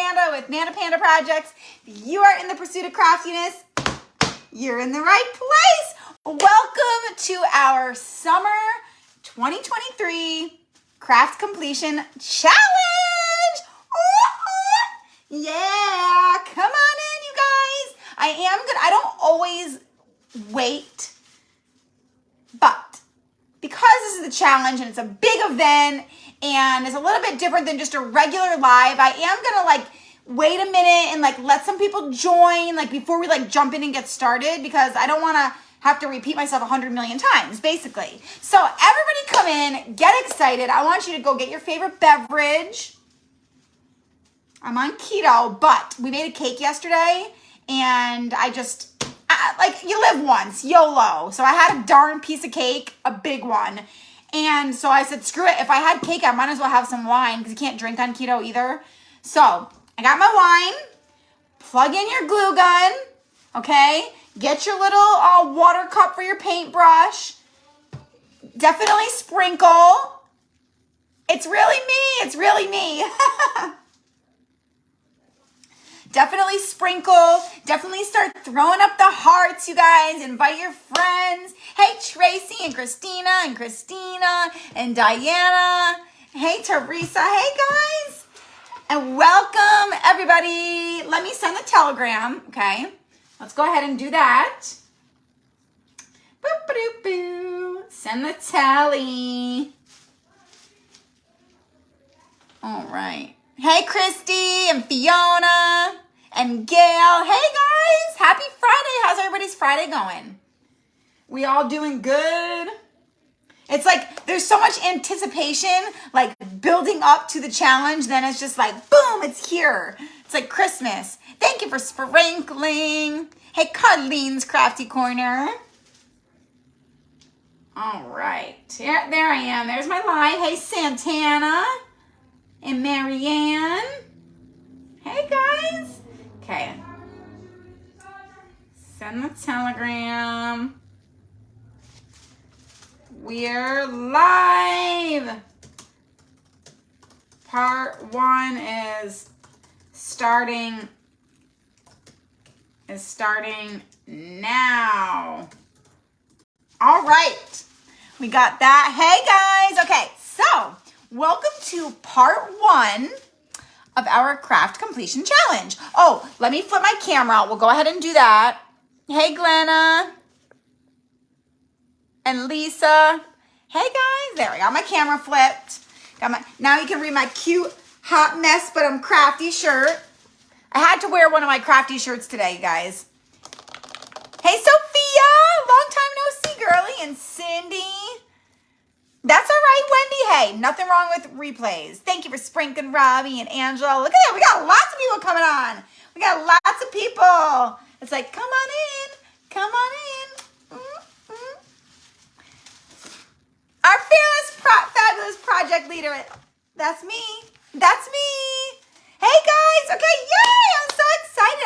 Panda with Nana Panda Projects. If you are in the pursuit of craftiness, you're in the right place. Welcome to our summer 2023 craft completion challenge. Yeah, come on in, you guys. I am good. I don't always wait, but because this is the challenge and it's a big event and it's a little bit different than just a regular live, I am gonna wait a minute and let some people join before we jump in and get started, because I don't want to have to repeat myself 100 million times basically. So everybody come in, get excited. I want you to go get your favorite beverage. I'm on keto, but we made a cake yesterday and you live once, YOLO. So I had a darn piece of cake, a big one. And so I said, screw it. If I had cake, I might as well have some wine, because you can't drink on keto either. So I got my wine. Plug in your glue gun. Okay. Get your little water cup for your paintbrush. Definitely sprinkle. It's really me. It's really me. Definitely sprinkle. Definitely start throwing up the hearts, you guys. Invite your friends. Hey, Tracy and Christina and Diana. Hey, Teresa. Hey, guys. And welcome, everybody. Let me send the telegram, okay? Let's go ahead and do that. Boop, boop, boop. Send the tally. All right. Hey, Christy and Fiona and Gail. Hey, guys. Happy Friday. How's everybody's Friday going? We all doing good? It's there's so much anticipation, building up to the challenge. Then it's just boom, it's here. It's like Christmas. Thank you for sprinkling. Hey, Carlene's Crafty Corner. All right. There I am. There's my live. Hey, Santana. And Marianne. Hey, guys. Okay. Send the telegram. We're live. Part 1 is starting now. All right. We got that. Hey, guys. Okay, so welcome to part 1 of our craft completion challenge. Oh, let me flip my camera out. We'll go ahead and do that. Hey, Glenna and Lisa. Hey, guys. There, I got my camera flipped. Now you can read my cute hot mess, but I'm crafty shirt. I had to wear one of my crafty shirts today, you guys. Hey, Sophia. Long time no see, girly. And Cindy. That's all right, Wendy. Hey, nothing wrong with replays. Thank you for sprinkling Robbie and Angela. Look at that. We got lots of people coming on. We got lots of people. It's come on in. Come on in. Mm-hmm. Our fabulous project leader. That's me. That's me. Hey, guys. Okay, yay.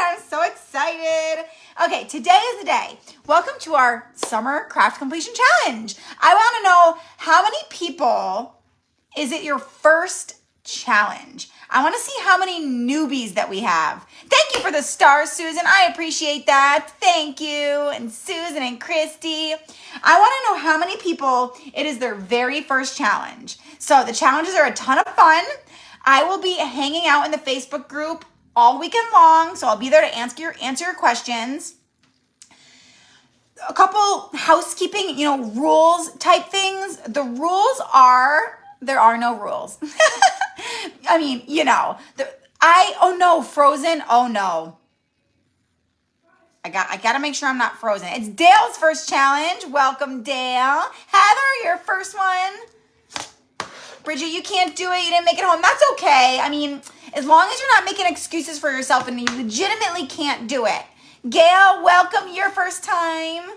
I'm so excited. Okay, today is the day. Welcome to our summer craft completion challenge. I want to know, how many people is it your first challenge? I want to see how many newbies that we have. Thank you for the stars, Susan. I appreciate that. Thank you. And Susan and Christy. I want to know how many people it is their very first challenge. So the challenges are a ton of fun. I will be hanging out in the Facebook group all weekend long, so I'll be there to answer your questions. A couple housekeeping, rules type things. The rules are, there are no rules. I mean, oh no, Frozen. Oh no. I got to make sure I'm not frozen. It's Dale's first challenge. Welcome, Dale. Heather, your first one. Bridget, you can't do it. You didn't make it home. That's okay. I mean, as long as you're not making excuses for yourself and you legitimately can't do it. Gail, welcome, your first time.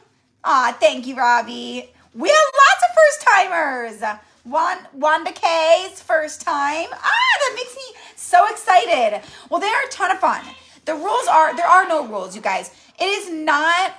Aw, thank you, Robbie. We have lots of first-timers. Wanda K's first time. That makes me so excited. Well, they are a ton of fun. The rules are, there are no rules, you guys. It is not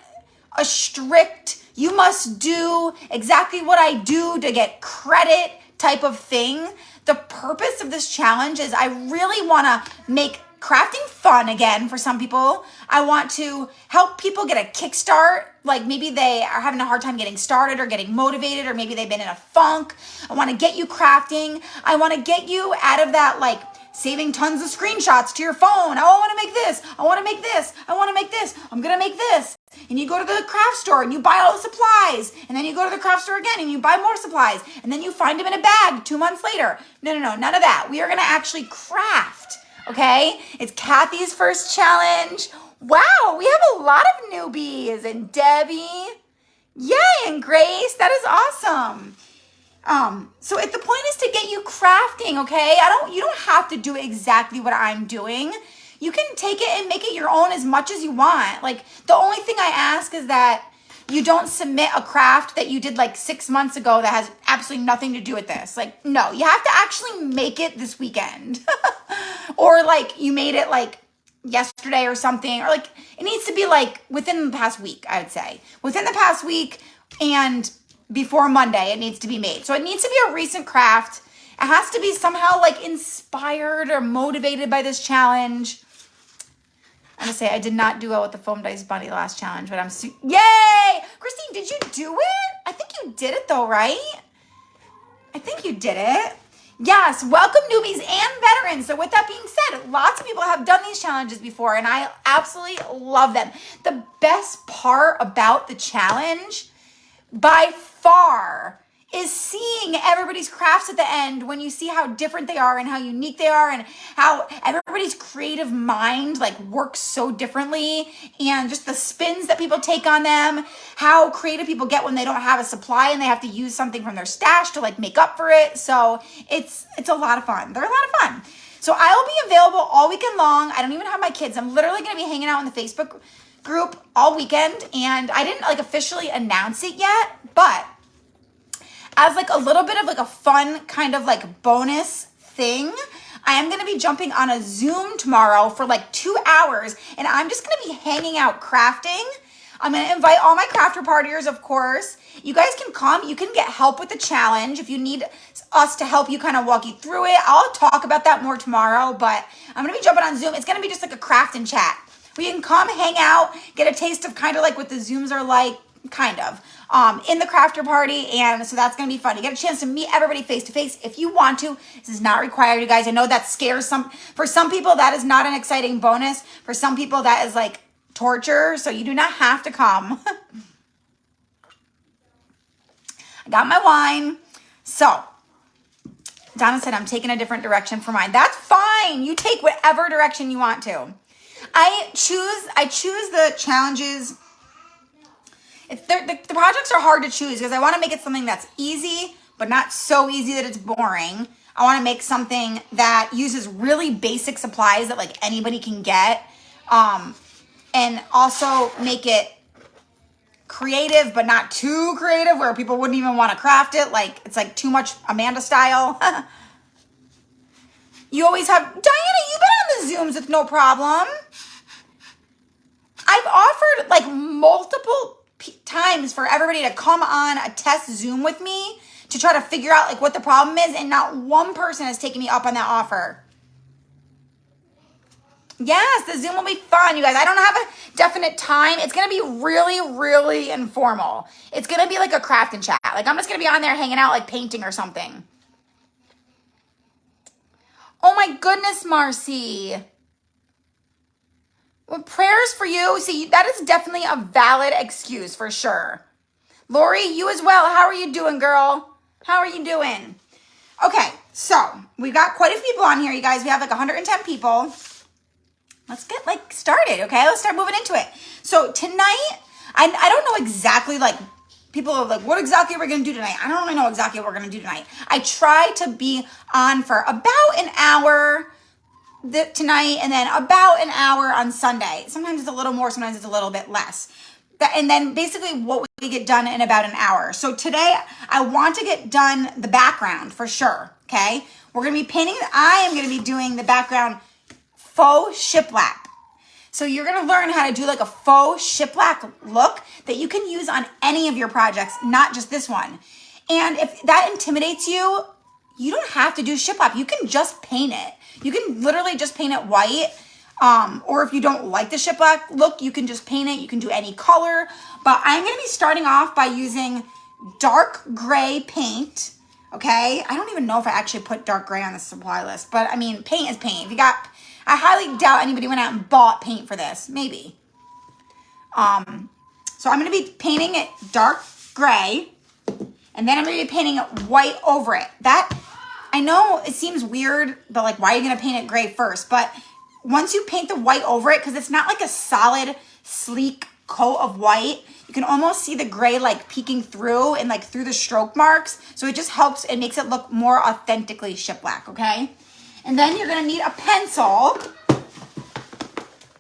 a strict, you must do exactly what I do to get credit type of thing. The purpose of this challenge is I really want to make crafting fun again for some people. I want to help people get a kickstart. Like maybe they are having a hard time getting started or getting motivated, or maybe they've been in a funk. I want to get you crafting. I want to get you out of that like saving tons of screenshots to your phone. Oh, I want to make this. I want to make this. I want to make this. I'm going to make this. And you go to the craft store and you buy all the supplies. And then you go to the craft store again and you buy more supplies. And then you find them in a bag 2 months later. No, none of that. We are going to actually craft, okay? It's Kathy's first challenge. Wow, we have a lot of newbies. And Debbie. Yay, and Grace. That is awesome. So the point is to get you crafting, okay? You don't have to do exactly what I'm doing. You can take it and make it your own as much as you want. Like the only thing I ask is that you don't submit a craft that you did like 6 months ago that has absolutely nothing to do with this. Like, no, you have to actually make it this weekend. Or like you made it like yesterday or something, or like it needs to be like within the past week, I would say. Within the past week and before Monday, it needs to be made. So it needs to be a recent craft. It has to be somehow like inspired or motivated by this challenge. I'm gonna say I did not do well with the foam dice bunny last challenge, but yay! Christine, did you do it? I think you did it though, right? I think you did it. Yes, welcome newbies and veterans. So with that being said, lots of people have done these challenges before and I absolutely love them. The best part about the challenge by far is seeing everybody's crafts at the end when you see how different they are and how unique they are and how everybody's creative mind like works so differently, and just the spins that people take on them, how creative people get when they don't have a supply and they have to use something from their stash to like make up for it. So it's a lot of fun. They're a lot of fun. So I will be available all weekend long. I don't even have my kids. I'm literally going to be hanging out in the Facebook group all weekend, and I didn't like officially announce it yet, but as like a little bit of like a fun kind of like bonus thing, I am going to be jumping on a Zoom tomorrow for like 2 hours, and I'm just going to be hanging out crafting. I'm going to invite all my crafter partiers, of course. You guys can come. You can get help with the challenge if you need us to help you kind of walk you through it. I'll talk about that more tomorrow, but I'm going to be jumping on Zoom. It's going to be just like a craft and chat. We can come hang out, get a taste of kind of like what the Zooms are like, kind of, in the crafter party. And so that's going to be fun. You get a chance to meet everybody face to face if you want to. This is not required, you guys. I know that scares for some people, that is not an exciting bonus. For some people, that is like torture. So you do not have to come. I got my wine. So Donna said, I'm taking a different direction for mine. That's fine. You take whatever direction you want to. I choose the challenges. The projects are hard to choose because I want to make it something that's easy, but not so easy that it's boring. I want to make something that uses really basic supplies that like anybody can get, and also make it creative, but not too creative where people wouldn't even want to craft it. Like it's like too much Amanda style. You always have, Diana, you've been on the Zooms with no problem. I've offered like multiple times for everybody to come on a test Zoom with me to try to figure out like what the problem is, and not one person has taken me up on that offer. Yes, the Zoom will be fun, you guys. I don't have a definite time. It's going to be really, really informal. It's going to be like a craft and chat. Like I'm just going to be on there hanging out like painting or something. Oh my goodness, Marcy. Well, prayers for you. See, that is definitely a valid excuse for sure. Lori, you as well. How are you doing, girl? How are you doing? Okay, so we've got quite a few people on here, you guys. We have like 110 people. Let's get like started, okay? Let's start moving into it. So tonight, I don't know exactly like, people are like, what exactly are we going to do tonight? I don't really know exactly what we're going to do tonight. I try to be on for about an hour tonight, and then about an hour on Sunday. Sometimes it's a little more, sometimes it's a little bit less. And then basically what we get done in about an hour. So today I want to get done the background for sure, okay? We're going to be painting, I am going to be doing the background faux shiplap. So you're going to learn how to do like a faux shiplap look that you can use on any of your projects, not just this one. And if that intimidates you, you don't have to do shiplap. You can just paint it. You can literally just paint it white Or if you don't like the shiplap look, you can just paint it. You can do any color. But I'm going to be starting off by using dark gray paint. Okay, I don't even know if I actually put dark gray on the supply list, but I mean, paint is paint. If you got, I highly doubt anybody went out and bought paint for this. Maybe. So I'm going to be painting it dark gray, and then I'm going to be painting it white over it. That, I know it seems weird, but like, why are you going to paint it gray first? But once you paint the white over it, because it's not like a solid, sleek coat of white, you can almost see the gray like peeking through and like through the stroke marks. So it just helps, it makes it look more authentically shiplap, okay? And then you're gonna need a pencil.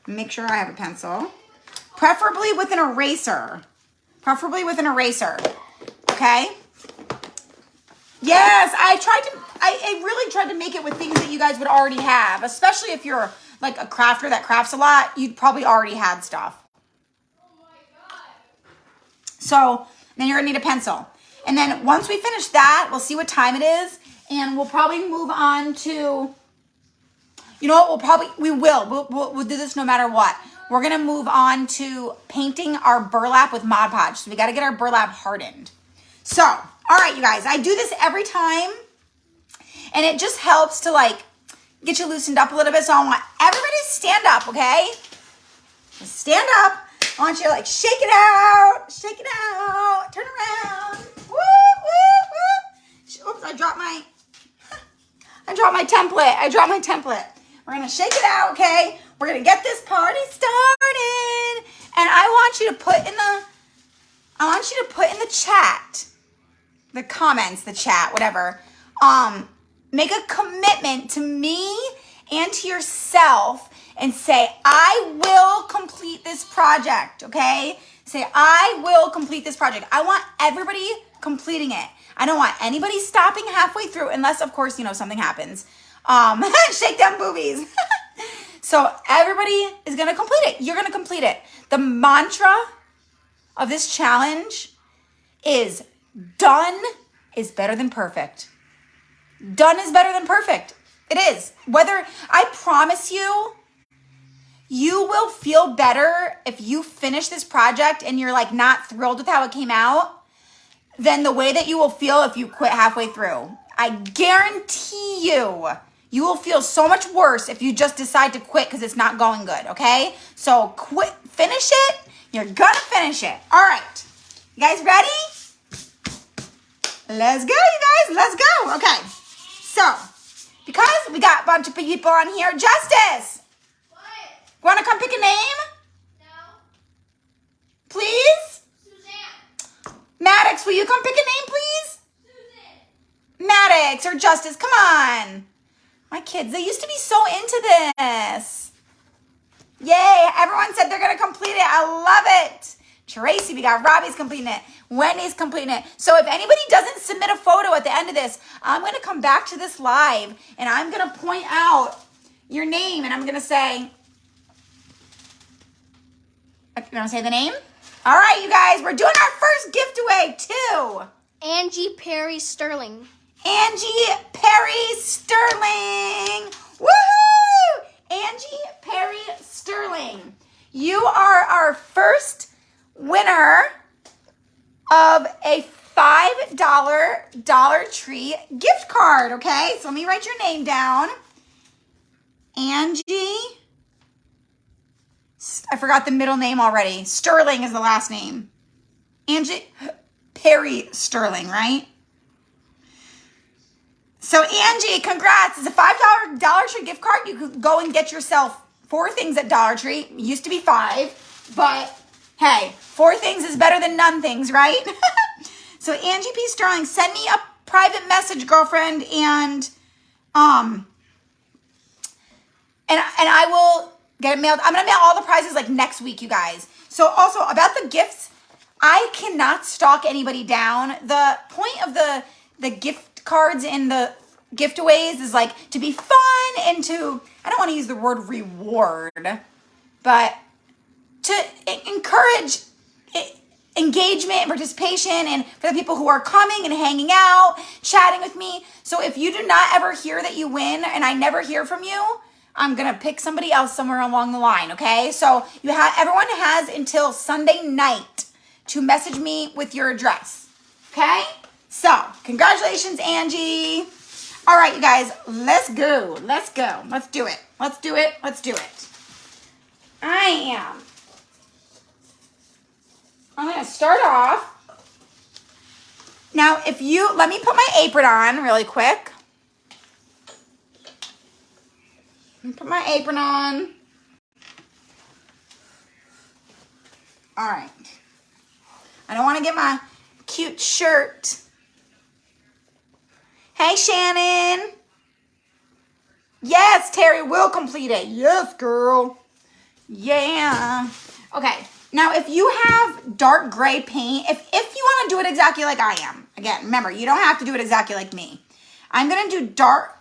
Make sure I have a pencil. Preferably with an eraser. Preferably with an eraser, okay? Yes, I really tried to make it with things that you guys would already have, especially if you're like a crafter that crafts a lot, you'd probably already had stuff. So then you're gonna need a pencil. And then once we finish that, we'll see what time it is, and we'll probably move on to, you know what, we'll do this no matter what. We're gonna move on to painting our burlap with Mod Podge. So we gotta get our burlap hardened. So, all right, you guys, I do this every time, and it just helps to like get you loosened up a little bit. So I want everybody to stand up, okay? Just stand up. I want you to like shake it out, turn around. Woo, woo, woo. Oops, I dropped my template. We're gonna shake it out, okay? We're gonna get this party started. And I want you to put in the chat, the comments, the chat, whatever. Make a commitment to me and to yourself and say, I will complete this project, okay? Say, I will complete this project. I want everybody completing it. I don't want anybody stopping halfway through unless, of course, you know, something happens. Shake them boobies. So everybody is going to complete it. You're going to complete it. The mantra of this challenge is done is better than perfect. Done is better than perfect. It is. Whether, I promise you, you will feel better if you finish this project and you're like not thrilled with how it came out than the way that you will feel if you quit halfway through. I guarantee you, you will feel so much worse if you just decide to quit because it's not going good, okay? So finish it. You're gonna finish it. All right. You guys ready? Let's go, you guys. Let's go. Okay. So, because we got a bunch of people on here, Justice. Want to come pick a name? No. Please? Suzanne. Maddox, will you come pick a name, please? Susan. Maddox or Justice, come on. My kids, they used to be so into this. Yay, everyone said they're going to complete it. I love it. Tracy, we got Robbie's completing it. Wendy's completing it. So if anybody doesn't submit a photo at the end of this, I'm going to come back to this live and I'm going to point out your name and I'm going to say, you want to say the name? All right, you guys, we're doing our first gift away to Angie Perry Sterling. Angie Perry Sterling. Woohoo! Angie Perry Sterling. You are our first winner of a $5 Dollar Tree gift card, okay? So let me write your name down. Angie. I forgot the middle name already. Sterling is the last name. Angie Perry Sterling, right? So Angie, congrats. It's a $5 Dollar Tree gift card. You could go and get yourself 4 things at Dollar Tree. It used to be 5, but hey, 4 things is better than none things, right? So Angie P. Sterling, send me a private message, girlfriend, and I will get it mailed. I'm going to mail all the prizes like next week, you guys. So also about the gifts, I cannot stalk anybody down. The point of the gift cards and the gift-aways is like to be fun and to, I don't want to use the word reward, but to encourage engagement and participation and for the people who are coming and hanging out, chatting with me. So if you do not ever hear that you win and I never hear from you, I'm going to pick somebody else somewhere along the line, okay? So everyone has until Sunday night to message me with your address, okay? So, congratulations, Angie. All right, you guys, let's go. Let's go. Let's do it. Let's do it. Let's do it. I'm going to start off. Now, let me put my apron on really quick. Let me put my apron on. All right. I don't want to get my cute shirt. Hey, Shannon. Yes, Terry will complete it. Yes, girl. Yeah. Okay. Now, if you have dark gray paint, if you want to do it exactly like I am, again, remember, you don't have to do it exactly like me. I'm going to do dark.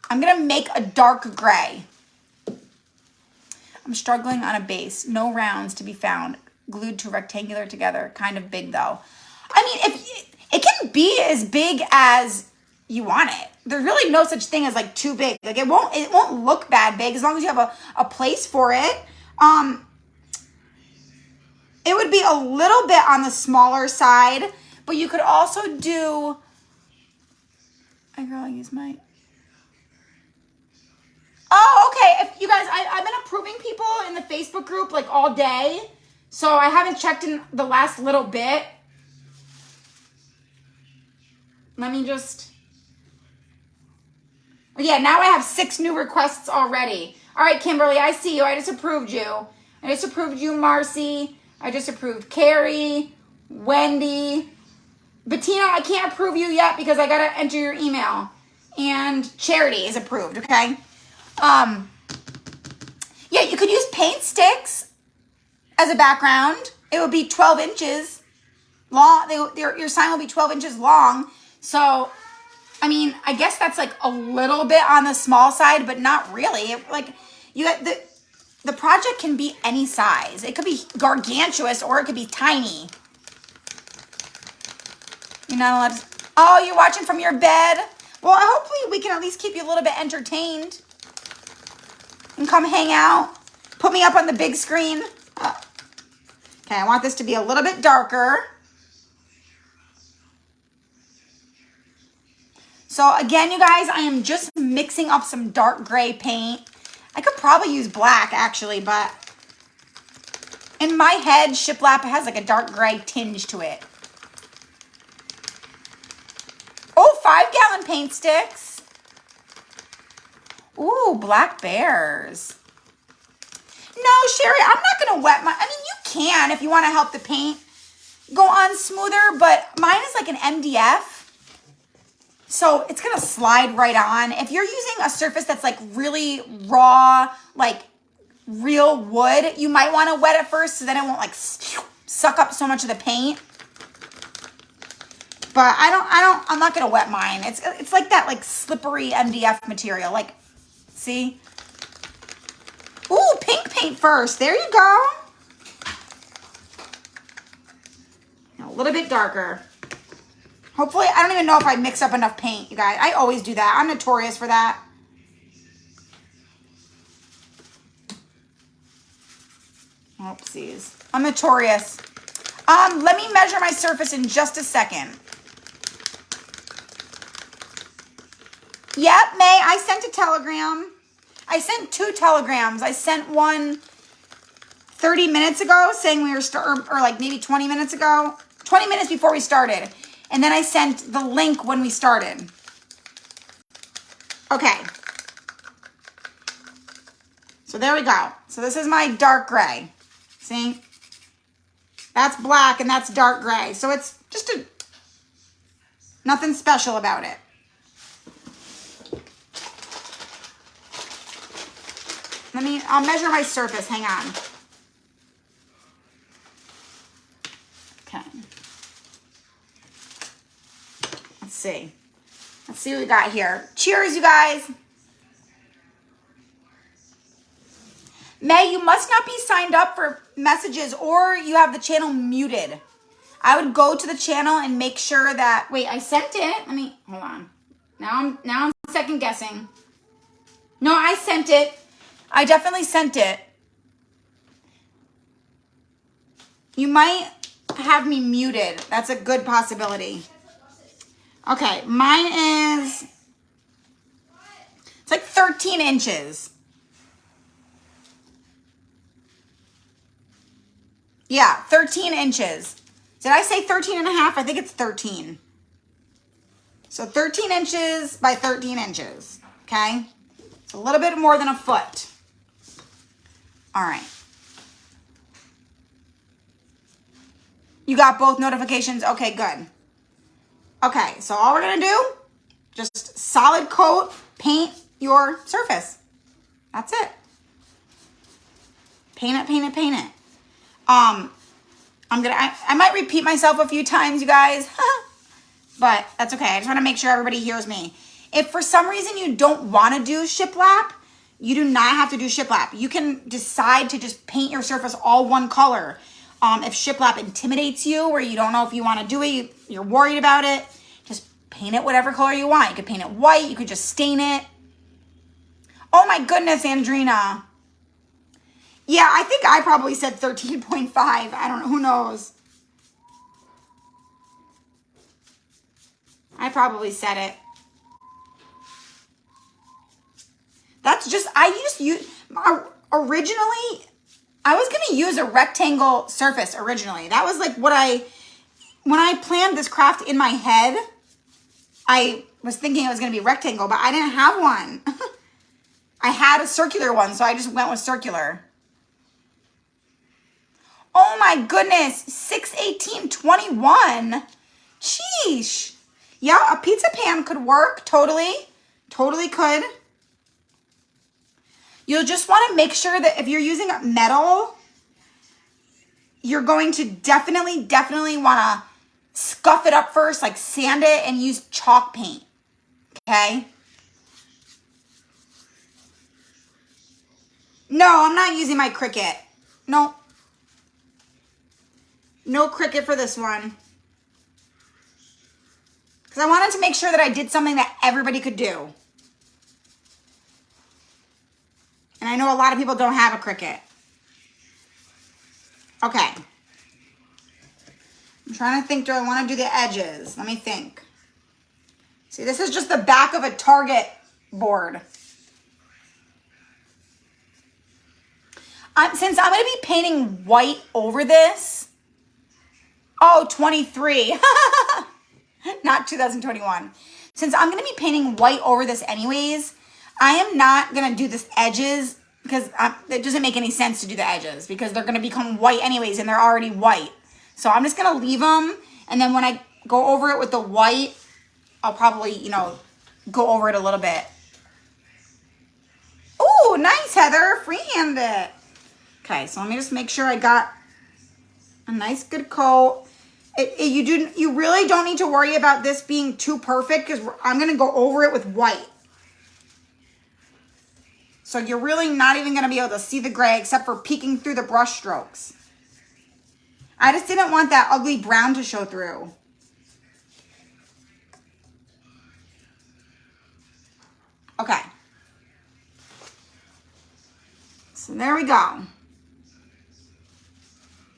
I'm going to make a dark gray. I'm struggling on a base. No rounds to be found. Glued to rectangular together. Kind of big, though. I mean, if it can be as big as you want it. There's really no such thing as like too big. Like it won't look bad big as long as you have a place for it. It would be a little bit on the smaller side, but you could also do. I use my. Oh, okay. If you guys, I've been approving people in the Facebook group like all day, so I haven't checked in the last little bit. Let me just. Yeah, now I have 6 new requests already. All right, Kimberly, I see you. I just approved you. I just approved you, Marcy. I just approved Carrie, Wendy. Bettina, I can't approve you yet because I got to enter your email. And Charity is approved, okay? Yeah, you could use paint sticks as a background. It would be 12 inches long. Your sign will be 12 inches long. So, I mean, I guess that's like a little bit on the small side, but not really. Like, you got the project can be any size. It could be gargantuous or it could be tiny. You're not allowed to. Oh, you're watching from your bed? Well, hopefully we can at least keep you a little bit entertained. And come hang out. Put me up on the big screen. Okay, I want this to be a little bit darker. So again, you guys, I am just mixing up some dark gray paint. I could probably use black actually, but in my head, shiplap has like a dark gray tinge to it. Oh, 5-gallon paint sticks. Ooh, black bears. No, Sherry, I'm not going to wet my, I mean, you can if you want to help the paint go on smoother, but mine is like an MDF. So it's going to slide right on. If you're using a surface that's like really raw, like real wood, you might want to wet it first so then it won't like suck up so much of the paint. But I'm not going to wet mine. It's like that like slippery MDF material. Like, see? Ooh, pink paint first. There you go. A little bit darker. Hopefully, I don't even know if I mix up enough paint, you guys. I always do that. I'm notorious for that. Oopsies. I'm notorious. Let me measure my surface in just a second. Yep, May, I sent a telegram. I sent 2 telegrams. I sent one 30 minutes ago saying we were or like maybe 20 minutes ago. 20 minutes before we started. And then I sent the link when we started. Okay. So there we go. So this is my dark gray. See? That's black and that's dark gray. So it's just nothing special about it. I'll measure my surface. Hang on. Okay. Let's see. Let's see what we got here. Cheers, you guys. May, you must not be signed up for messages or you have the channel muted. I would go to the channel and make sure that, wait, I sent it. Let me, hold on. Now I'm second guessing. No, I sent it. I definitely sent it. You might have me muted. That's a good possibility. Okay, mine is, it's like 13 inches. Yeah, 13 inches. Did I say 13 and a half? I think it's 13. So 13 inches by 13 inches, okay? It's a little bit more than a foot. All right. You got both notifications? Okay, good. Okay, so all we're gonna do, just solid coat, paint your surface. That's it. Paint it, paint it, paint it. I might repeat myself a few times, you guys, but that's okay. I just want to make sure everybody hears me. If for some reason you don't want to do shiplap, you do not have to do shiplap. You can decide to just paint your surface all one color. If shiplap intimidates you, or you don't know if you want to do it, you're worried about it, just paint it whatever color you want. You could paint it white. You could just stain it. Oh my goodness, Andrina. Yeah, I think I probably said 13.5. I don't know. Who knows? I probably said it. That's just, originally, I was going to use a rectangle surface originally. That was like when I planned this craft in my head, I was thinking it was going to be rectangle, but I didn't have one. I had a circular one, so I just went with circular. Oh my goodness, 6/18/21. Sheesh. Yeah, a pizza pan could work, totally. Totally could. You'll just want to make sure that if you're using metal, you're going to definitely want to scuff it up first, like sand it and use chalk paint, okay? No, I'm not using my Cricut. No. No Cricut for this one. Because I wanted to make sure that I did something that everybody could do. And I know a lot of people don't have a Cricut. Okay. I'm trying to think, do I want to do the edges? Let me think. See, this is just the back of a Target board. Since I'm going to be painting white over this, oh, 23. Not 2021. Since I'm going to be painting white over this anyways, I am not going to do this edges because it doesn't make any sense to do the edges because they're going to become white anyways and they're already white. So I'm just going to leave them. And then when I go over it with the white, I'll probably, go over it a little bit. Ooh, nice, Heather. Freehand it. Okay, so let me just make sure I got a nice good coat. You really don't need to worry about this being too perfect because I'm going to go over it with white. So you're really not even going to be able to see the gray except for peeking through the brush strokes. I just didn't want that ugly brown to show through. Okay. So there we go.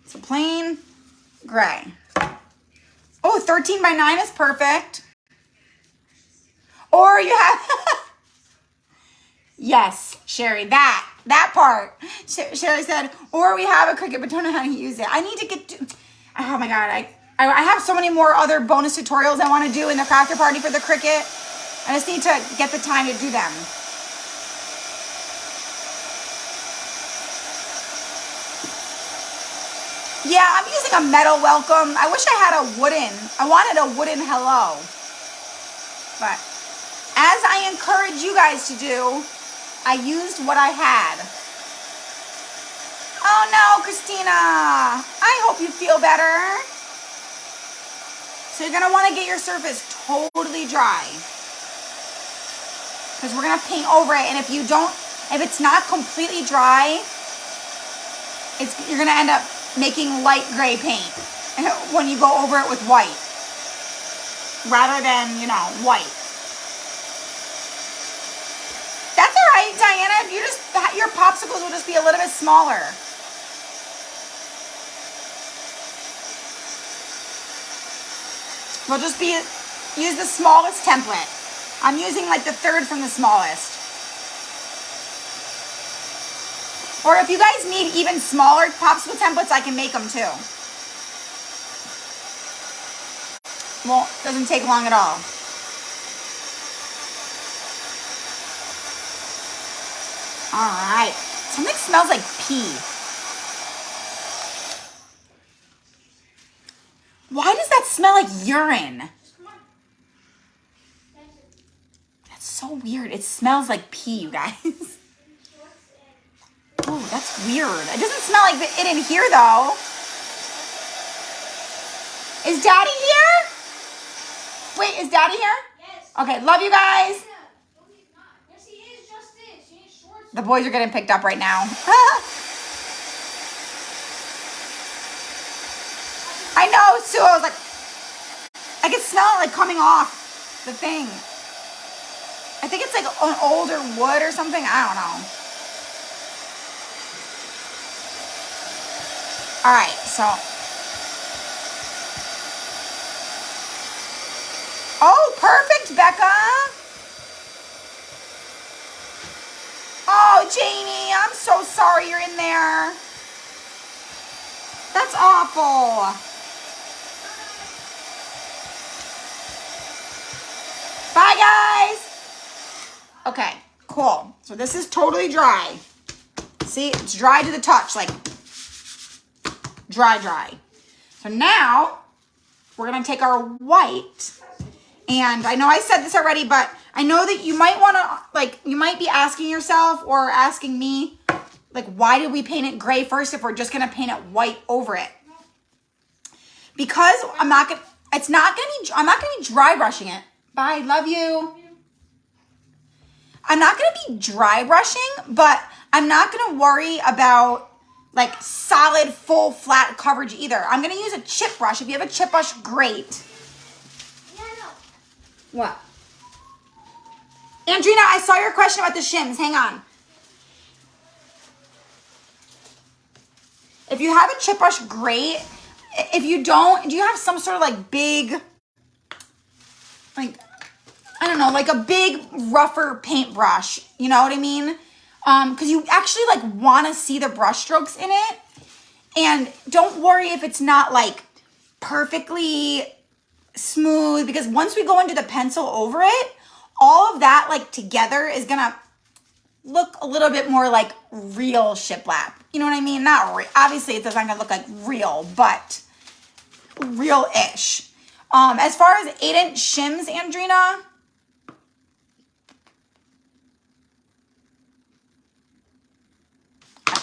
It's a plain gray. Oh, 13/9 is perfect. Or you have, yes, Sherry, that part. Sherry said, or we have a Cricut but don't know how to use it. I need to get to, oh my God, I have so many more other bonus tutorials I want to do in the crafter party for the Cricut. I just need to get the time to do them. Yeah, I'm using a metal welcome. I wish I had a wooden. I wanted a wooden hello. But as I encourage you guys to do, I used what I had. Oh no, Christina. I hope you feel better. So you're going to want to get your surface totally dry. Because we're going to paint over it. And if it's not completely dry, you're going to end up making light gray paint. when you go over it with white rather than, white. That's all right, Diana. Your popsicles will just be a little bit smaller. We'll just use the smallest template. I'm using like the third from the smallest. Or if you guys need even smaller popsicle templates, I can make them too. Well, it doesn't take long at all. All right. Something smells like pee. Why does that smell like urine? That's so weird. It smells like pee, you guys. Oh, that's weird. It doesn't smell like it in here, though. Is Daddy here? Wait, is Daddy here? Yes. Okay, love you guys. No, he's not. Yes, he is. Just is. He is shorts. The boys are getting picked up right now. I know, Sue. I was like, I can smell it like coming off the thing. I think it's like an older wood or something. I don't know. All right, so. Oh, perfect, Becca. Oh, Janie, I'm so sorry you're in there. That's awful. Bye, guys. Okay, cool. So this is totally dry. See, it's dry to the touch, like dry. So now we're gonna take our white, and I know I said this already, but I know that you might wanna, you might be asking yourself or asking me, why did we paint it gray first if we're just gonna paint it white over it? Because I'm not gonna be dry brushing it. Bye, love you. I'm not gonna be dry brushing, but I'm not gonna worry about solid, full, flat coverage either. I'm gonna use a chip brush. If you have a chip brush, great. Yeah, I know. What? Andrina, I saw your question about the shims. Hang on. If you have a chip brush, great. If you don't, do you have some sort of big, I don't know, a big rougher paintbrush? You know what I mean? Because you actually want to see the brush strokes in it. And don't worry if it's not perfectly smooth, because once we go into the pencil over it, all of that together is gonna look a little bit more like real shiplap. You know what I mean? Not obviously it's not gonna look like real, but real-ish. As far as 8-inch shims, Andrina,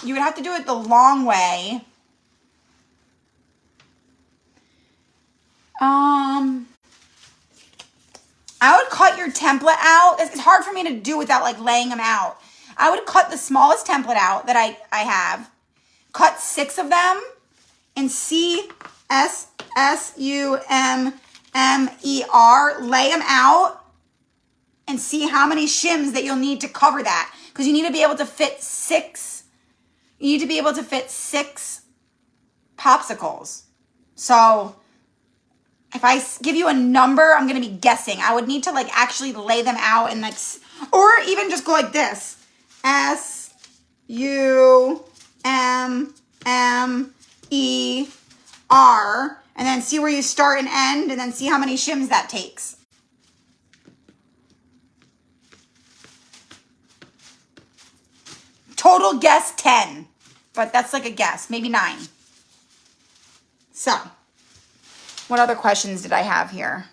you would have to do it the long way. I would cut your template out. It's hard for me to do without laying them out. I would cut the smallest template out that I have. Cut 6 of them and CSSUMMER. Lay them out and see how many shims that you'll need to cover that. Because you need to be able to fit 6. You need to be able to fit 6 popsicles. So if I give you a number, I'm going to be guessing. I would need to actually lay them out and or even just go like this. SUMMER, and then see where you start and end, and then see how many shims that takes. Total guess 10, but that's a guess, maybe 9. So, what other questions did I have here?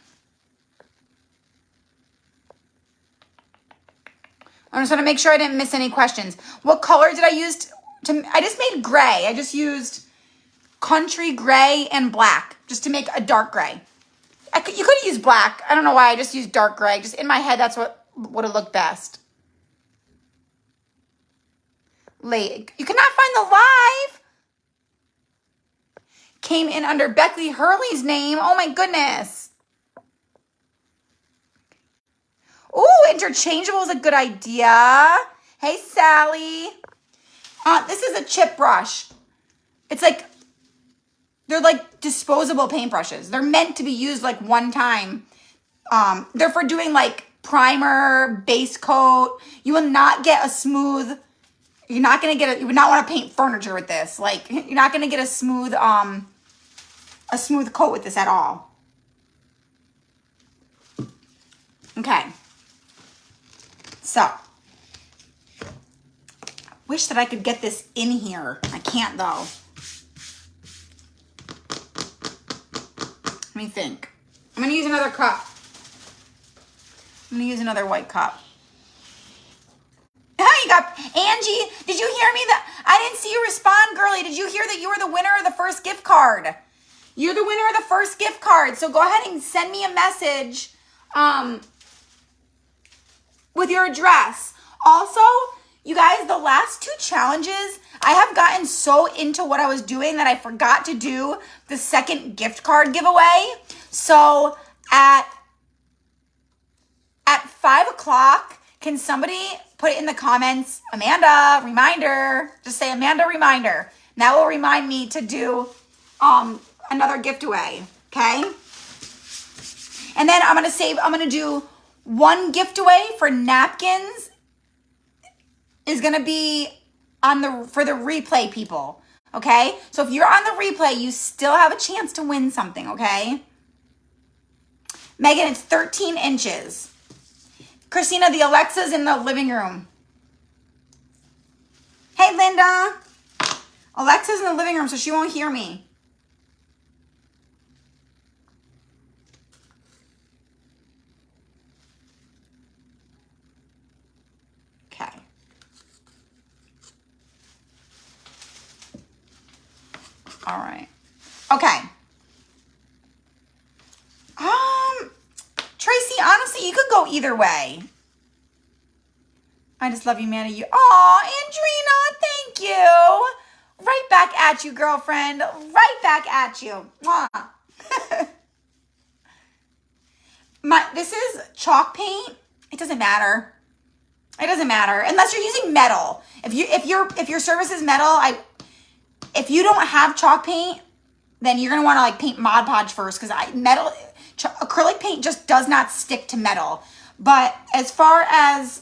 I just want to make sure I didn't miss any questions. What color did I use I just made gray. I just used country gray and black just to make a dark gray. You could have used black. I don't know why I just used dark gray. Just in my head, that's what would have looked best. Late. You cannot find the live. came in under Beckley Hurley's name. Oh my goodness. Ooh, interchangeable is a good idea. Hey, Sally. This is a chip brush. It's like, they're like disposable paintbrushes. They're meant to be used like one time. They're for doing like primer, base coat. You will not get a smooth, you would not want to paint furniture with this. Like, you're not going to get a smooth coat with this at all. Okay. So, wish that I could get this in here. I can't though. Let me think. I'm going to use another cup. I'm going to use another white cup. You got Angie. Did you hear me? I didn't see you respond, girlie. Did you hear that you were the winner of the first gift card? You're the winner of the first gift card. So go ahead and send me a message with your address. Also, you guys, the last 2 challenges, I have gotten so into what I was doing that I forgot to do the second gift card giveaway. So at 5 o'clock, can somebody put it in the comments, Amanda, reminder, just say Amanda, reminder. And that will remind me to do another gift away, okay? And then I'm gonna do 1 gift away for napkins is gonna be for the replay people, okay? So if you're on the replay, you still have a chance to win something, okay? Megan, it's 13 inches. Christina, the Alexa's in the living room. Hey, Linda. Alexa's in the living room, so she won't hear me. Okay. All right. Okay. Tracy, honestly, you could go either way. I just love you, Manny. Aw, Andrina, thank you. Right back at you, girlfriend. Right back at you. Mwah. This is chalk paint. It doesn't matter. It doesn't matter unless you're using metal. If your surface is metal, if you don't have chalk paint, then you're gonna want to like paint Mod Podge first because acrylic paint just does not stick to metal. But as far as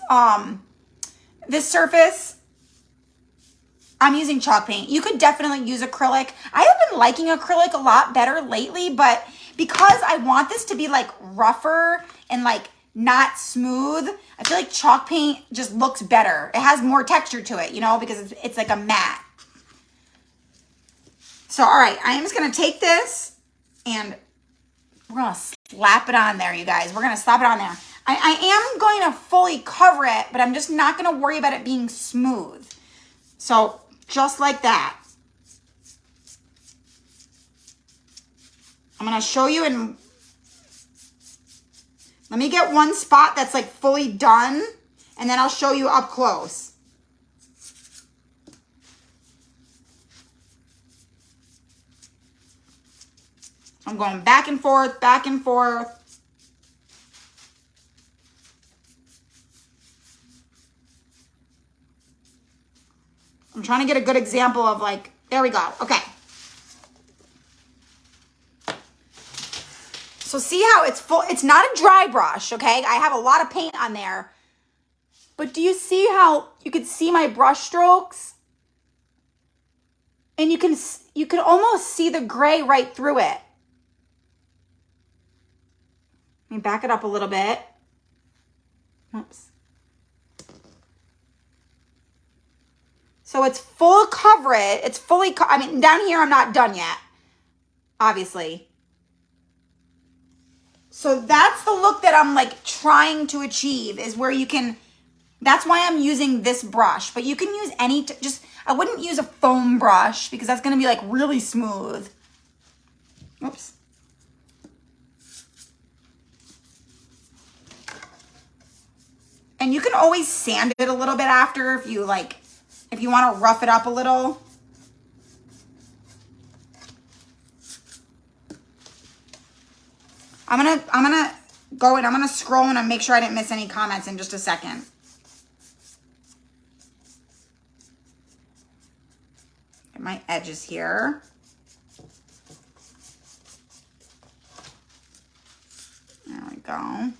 this surface, I'm using chalk paint. You could definitely use acrylic. I have been liking acrylic a lot better lately, but because I want this to be like rougher and like not smooth, I feel like chalk paint just looks better. It has more texture to it, you know, because it's like a matte. So, all right, I am just gonna take this and we're gonna slap it on there, you guys. We're gonna slap it on there. I am going to fully cover it, but I'm just not gonna worry about it being smooth. So, just like that. I'm gonna show you and let me get one spot that's like fully done, and then I'll show you up close. I'm going back and forth, back and forth. I'm trying to get a good example of like, there we go. Okay. So see how it's full, it's not a dry brush, okay? I have a lot of paint on there. But do you see how you could see my brush strokes? And you can almost see the gray right through it. Let me back it up a little bit. Oops. So it's full coverage. It's fully, I mean, down here I'm not done yet, obviously. So that's the look that I'm like trying to achieve, is where you can, that's why I'm using this brush. But you can use any, I wouldn't use a foam brush because that's going to be like really smooth. Oops. And you can always sand it a little bit after if you like, if you want to rough it up a little. I'm gonna go and I'm gonna scroll and make sure I didn't miss any comments in just a second. Get my edges here. There we go.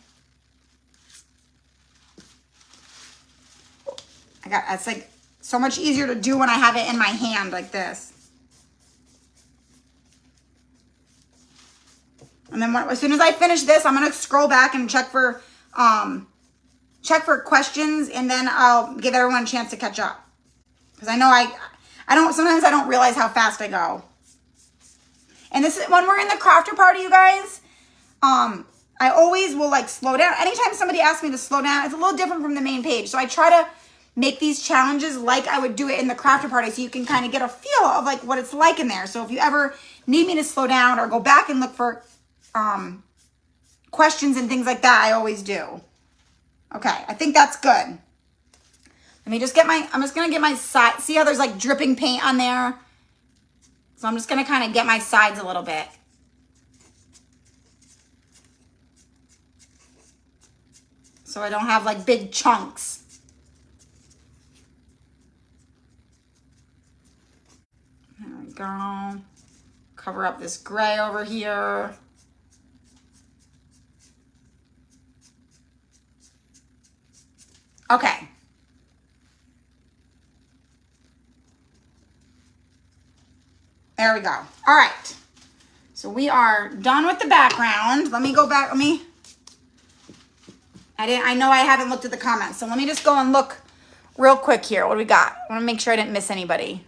It's like so much easier to do when I have it in my hand like this. And then as soon as I finish this, I'm gonna scroll back and check for questions, and then I'll give everyone a chance to catch up. Because I know sometimes I don't realize how fast I go. And this is when we're in the crafter party, you guys. I always will like slow down. Anytime somebody asks me to slow down, it's a little different from the main page. So I try to make these challenges like I would do it in the crafter party, so you can kind of get a feel of like what it's like in there. So if you ever need me to slow down or go back and look for questions and things like that, I always do. Okay, I think that's good. Let me just I'm just gonna get my side. See how there's like dripping paint on there? So I'm just gonna kind of get my sides a little bit. So I don't have like big chunks. There we go. Cover up this gray over here. Okay. There we go. All right. So we are done with the background. Let me go back. I know I haven't looked at the comments, so let me just go and look real quick here. What do we got? I want to make sure I didn't miss anybody.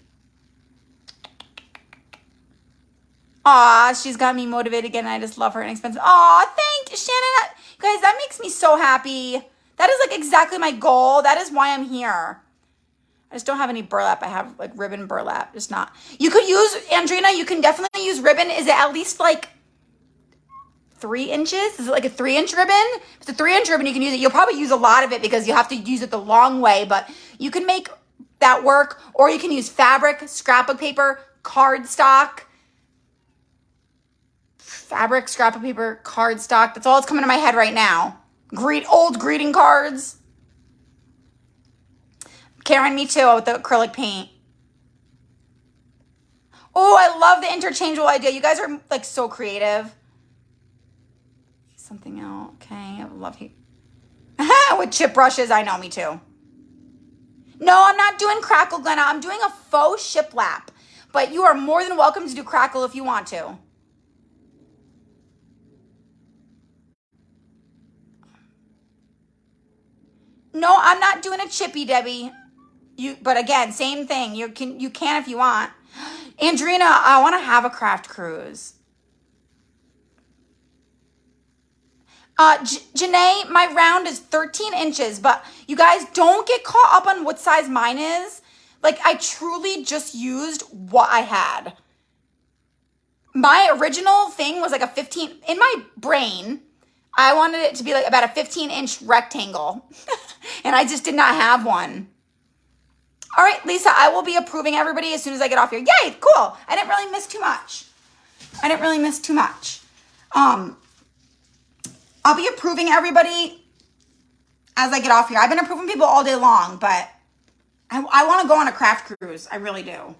Aw, she's got me motivated again. I just love her inexpensive. Aw, thank you, Shannon. Guys, that makes me so happy. That is like exactly my goal. That is why I'm here. I just don't have any burlap. I have like ribbon burlap, just not. You could use, Andrina, you can definitely use ribbon. Is it at least like 3 inches? Is it like a 3-inch ribbon? If it's a 3-inch ribbon, you can use it. You'll probably use a lot of it because you have to use it the long way, but you can make that work, or you can use fabric, scrapbook paper, cardstock. Fabric, scrapbook paper, cardstock. That's all that's coming to my head right now. Old greeting cards. Karen, me too, with the acrylic paint. Oh, I love the interchangeable idea. You guys are like so creative. Something else. Okay, I love you. With chip brushes, I know, me too. No, I'm not doing crackle, Glenna. I'm doing a faux shiplap. But you are more than welcome to do crackle if you want to. No, I'm not doing a chippy, Debbie. But again, same thing. You can if you want. Andrina, I want to have a craft cruise. Janae, my round is 13 inches, but you guys don't get caught up on what size mine is. Like, I truly just used what I had. My original thing was like a 15, in my brain, I wanted it to be like about a 15-inch rectangle, and I just did not have one. All right, Lisa, I will be approving everybody as soon as I get off here. Yay, cool. I didn't really miss too much. I'll be approving everybody as I get off here. I've been approving people all day long, but I want to go on a craft cruise. I really do.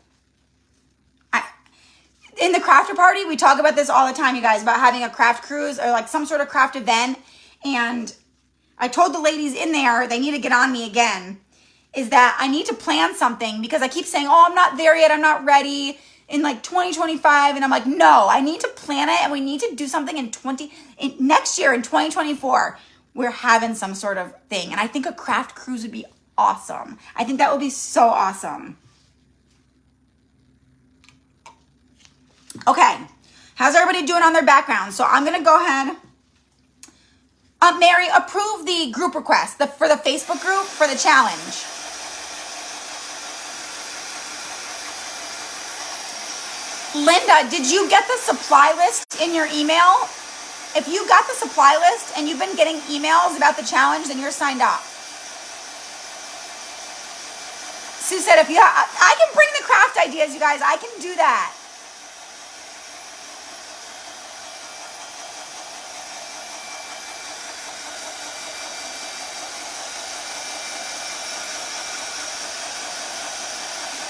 In the crafter party, we talk about this all the time, you guys, about having a craft cruise or like some sort of craft event. And I told the ladies in there, they need to get on me again, is that I need to plan something because I keep saying, oh, I'm not there yet. I'm not ready in like 2025. And I'm like, no, I need to plan it. And we need to do something next year in 2024. We're having some sort of thing. And I think a craft cruise would be awesome. I think that would be so awesome. Okay, how's everybody doing on their background? So I'm going to go ahead. Mary, approve the group request for the Facebook group for the challenge. Linda, did you get the supply list in your email? If you got the supply list and you've been getting emails about the challenge, then you're signed up. Sue said, I can bring the craft ideas, you guys. I can do that.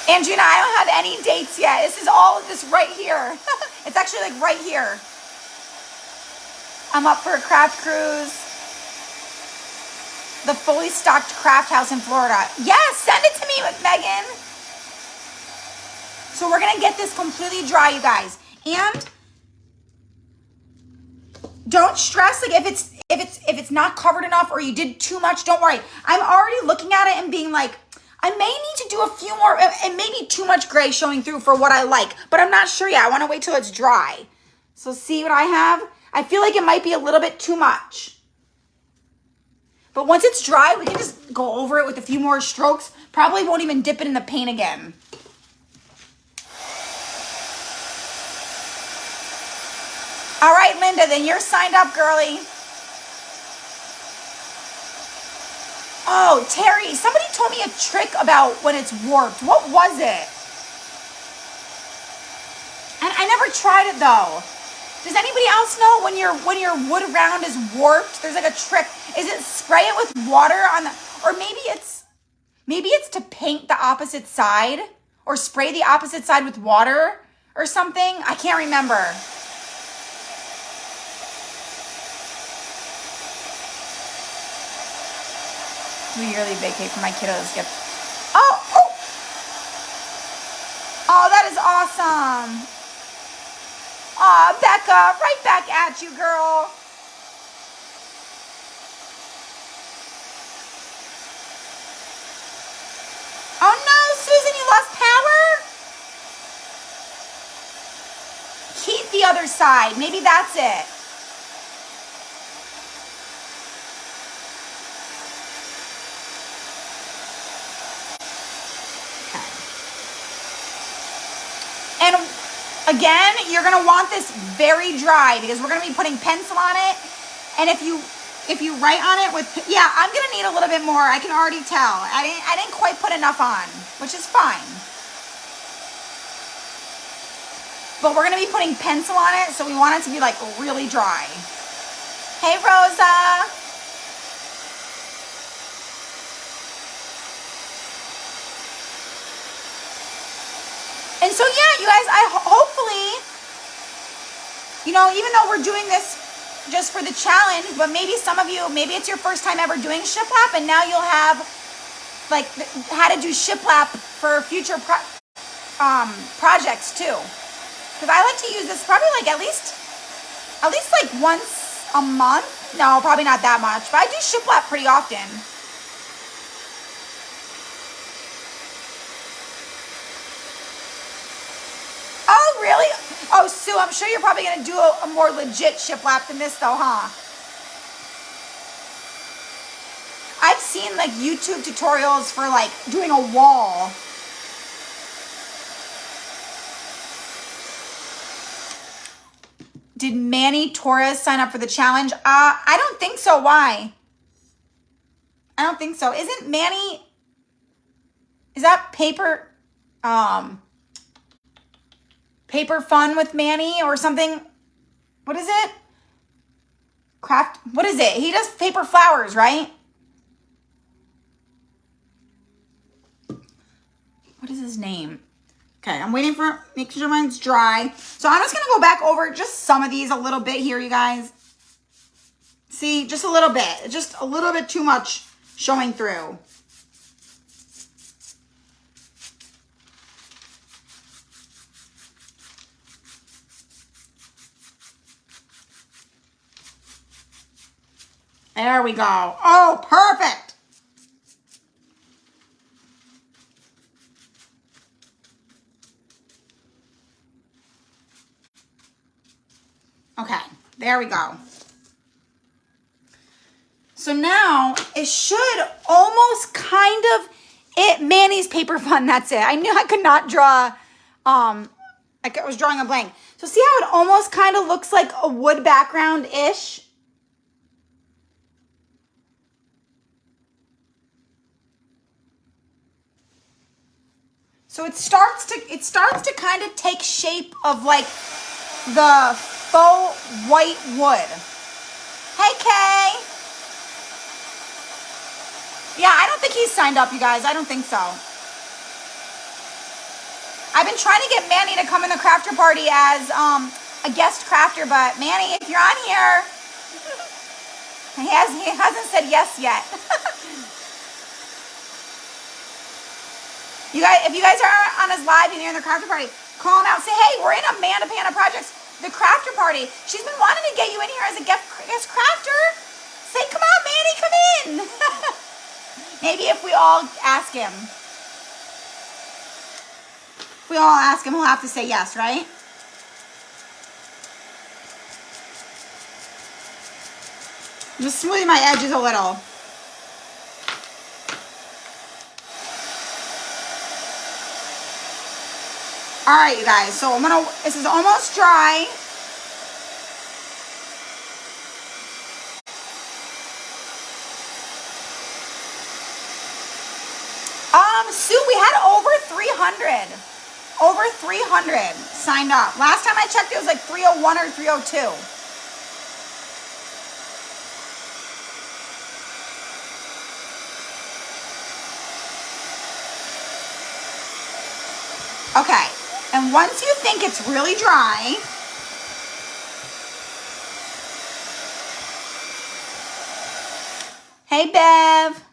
Angelina, I don't have any dates yet. This is all of this right here. It's actually like right here. I'm up for a craft cruise. The fully stocked craft house in Florida. Yes, send it to me, Megan. So we're gonna get this completely dry, you guys. And don't stress, like if it's not covered enough or you did too much, don't worry. I'm already looking at it and being like, I may need to do a few more. It may be too much gray showing through for what I like, but I'm not sure yet. I want to wait till it's dry. So see what I have? I feel like it might be a little bit too much. But once it's dry, we can just go over it with a few more strokes. Probably won't even dip it in the paint again. All right, Linda, then you're signed up, girly. Oh, Terry, somebody told me a trick about when it's warped. What was it? And I never tried it though. Does anybody else know when your wood round is warped? There's like a trick. Is it spray it with water on the, or maybe it's to paint the opposite side or spray the opposite side with water or something? I can't remember. Do a yearly vacay for my kiddos. Get oh, that is awesome. Aw, Becca, right back at you, girl. Oh no, Susan, you lost power? Keep the other side. Maybe that's it. And again, you're gonna want this very dry because we're gonna be putting pencil on it. And if you write on it with, yeah, I'm gonna need a little bit more. I can already tell. I didn't quite put enough on, which is fine. But we're gonna be putting pencil on it, so we want it to be like really dry. Hey, Rosa. And so, yeah, you guys, hopefully, even though we're doing this just for the challenge, but maybe some of you, maybe it's your first time ever doing shiplap, and now you'll have, like, how to do shiplap for future projects, too. Because I like to use this probably, like, at least, like, once a month. No, probably not that much, but I do shiplap pretty often. Oh, really? Oh, Sue, I'm sure you're probably going to do a more legit shiplap than this, though, huh? I've seen, like, YouTube tutorials for, like, doing a wall. Did Manny Torres sign up for the challenge? I don't think so. Why? I don't think so. Isn't Manny... Is that paper... Paper Fun with Manny or something? What is it? Craft... What is it? He does paper flowers, right? What is his name? Okay, I'm waiting for... Make sure mine's dry. So I'm just going to go back over just some of these a little bit here, you guys. See, just a little bit. Just a little bit too much showing through. There we go. Oh, perfect. Okay, there we go. So now it should almost kind of, Manny's Paper Fun, that's it. I knew I could not draw, I was drawing a blank. So see how it almost kind of looks like a wood background-ish? So it starts to kind of take shape of like the faux white wood. Hey, Kay. Yeah, I don't think he's signed up, you guys. I don't think so. I've been trying to get Manny to come in the crafter party as a guest crafter, but Manny, if you're on here, he hasn't said yes yet. You guys, if you guys are on his live and you're in the crafter party, call him out. Say, hey, we're in Amanda Panda Projects, the crafter party. She's been wanting to get you in here as a guest crafter. Say, come on, Manny, come in. Maybe if we all ask him. If we all ask him, he'll have to say yes, right? Just smoothing my edges a little. All right, you guys, so this is almost dry. Sue, we had over 300 signed up. Last time I checked, it was like 301 or 302. Okay, and once you think it's really dry, hey Bev.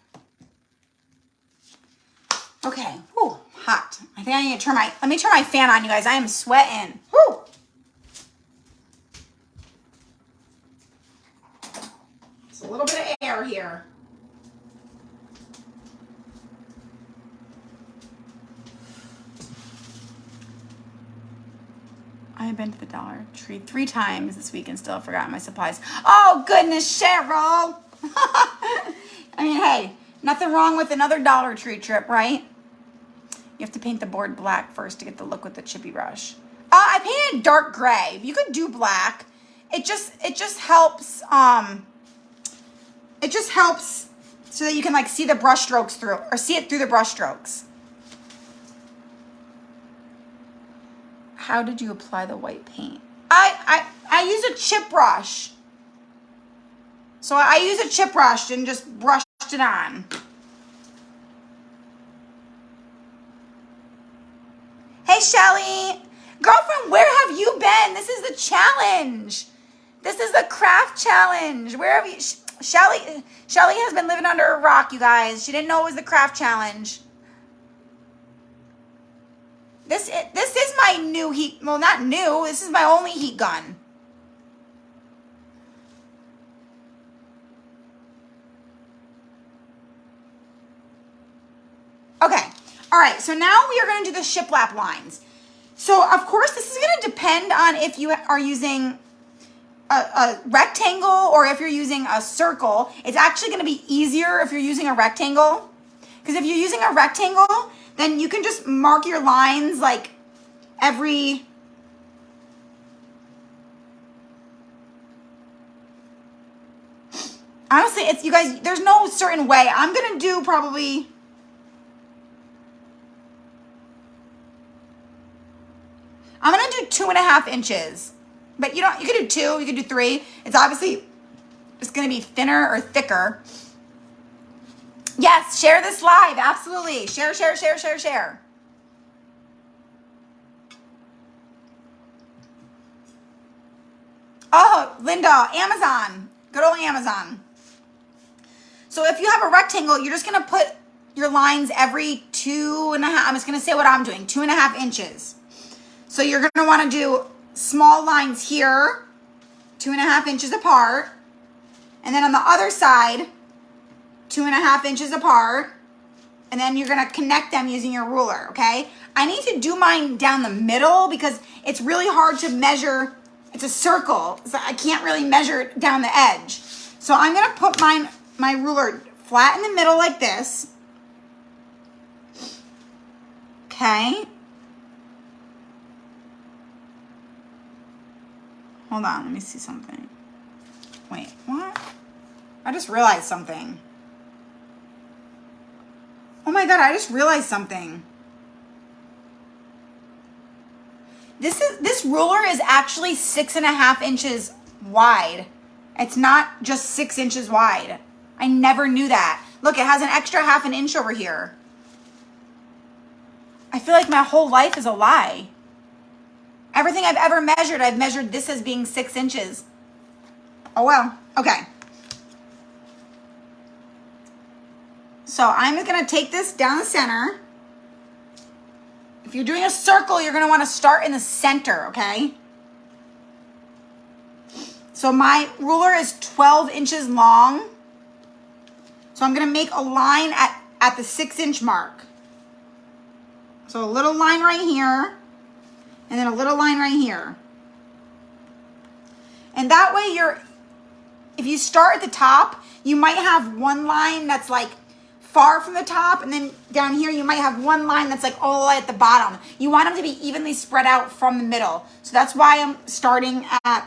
Okay, whew, hot. I think I need to let me turn my fan on, you guys. I am sweating. Whew. It's a little bit of air here. I have been to the Dollar Tree 3 times this week and still have forgotten my supplies. Oh, goodness, Cheryl. I mean, hey, nothing wrong with another Dollar Tree trip, right? You have to paint the board black first to get the look with the chippy brush. I painted dark gray. You could do black. It just helps. It just helps so that you can like see the brush strokes through, or see it through the brush strokes. How did you apply the white paint? I use a chip brush. So I use a chip brush and just brushed it on. Hey, Shelly. Girlfriend, where have you been? This is the challenge. This is the craft challenge. Where have you? Shelly has been living under a rock, you guys. She didn't know it was the craft challenge. This is my new heat. Well, not new. This is my only heat gun. Okay. All right. So now we are going to do the shiplap lines. So, of course, this is going to depend on if you are using a rectangle or if you're using a circle. It's actually going to be easier if you're using a rectangle. Because if you're using a rectangle, then you can just mark your lines like every... Honestly, it's, you guys, there's no certain way. I'm going to do probably... I'm going to do 2.5 inches. But you could do 2, you could do 3. It's obviously just going to be thinner or thicker. Yes, share this live. Absolutely. Share. Oh, Linda, Amazon. Good old Amazon. So if you have a rectangle, you're just going to put your lines every 2.5. I'm just going to say what I'm doing. 2.5 inches. So you're going to want to do small lines here, 2.5 inches apart. And then on the other side, 2.5 inches apart. And then you're going to connect them using your ruler, okay? I need to do mine down the middle because it's really hard to measure. It's a circle, so I can't really measure it down the edge. So I'm going to put my ruler flat in the middle like this. Okay. Hold on, let me see something. Wait, what? I just realized something. Oh my God, I just realized something. This ruler is actually 6.5 inches wide. It's not just 6 inches wide. I never knew that. Look, it has an extra 1/2 inch over here. I feel like my whole life is a lie. Everything I've ever measured, I've measured this as being 6 inches. Oh well, okay. So I'm just gonna take this down the center. If you're doing a circle, you're gonna wanna start in the center, okay? So my ruler is 12 inches long. So I'm gonna make a line at the 6-inch mark. So a little line right here, and then a little line right here. And that way if you start at the top, you might have one line that's like far from the top, and then down here you might have one line that's like all the way at the bottom. You want them to be evenly spread out from the middle. So that's why I'm starting at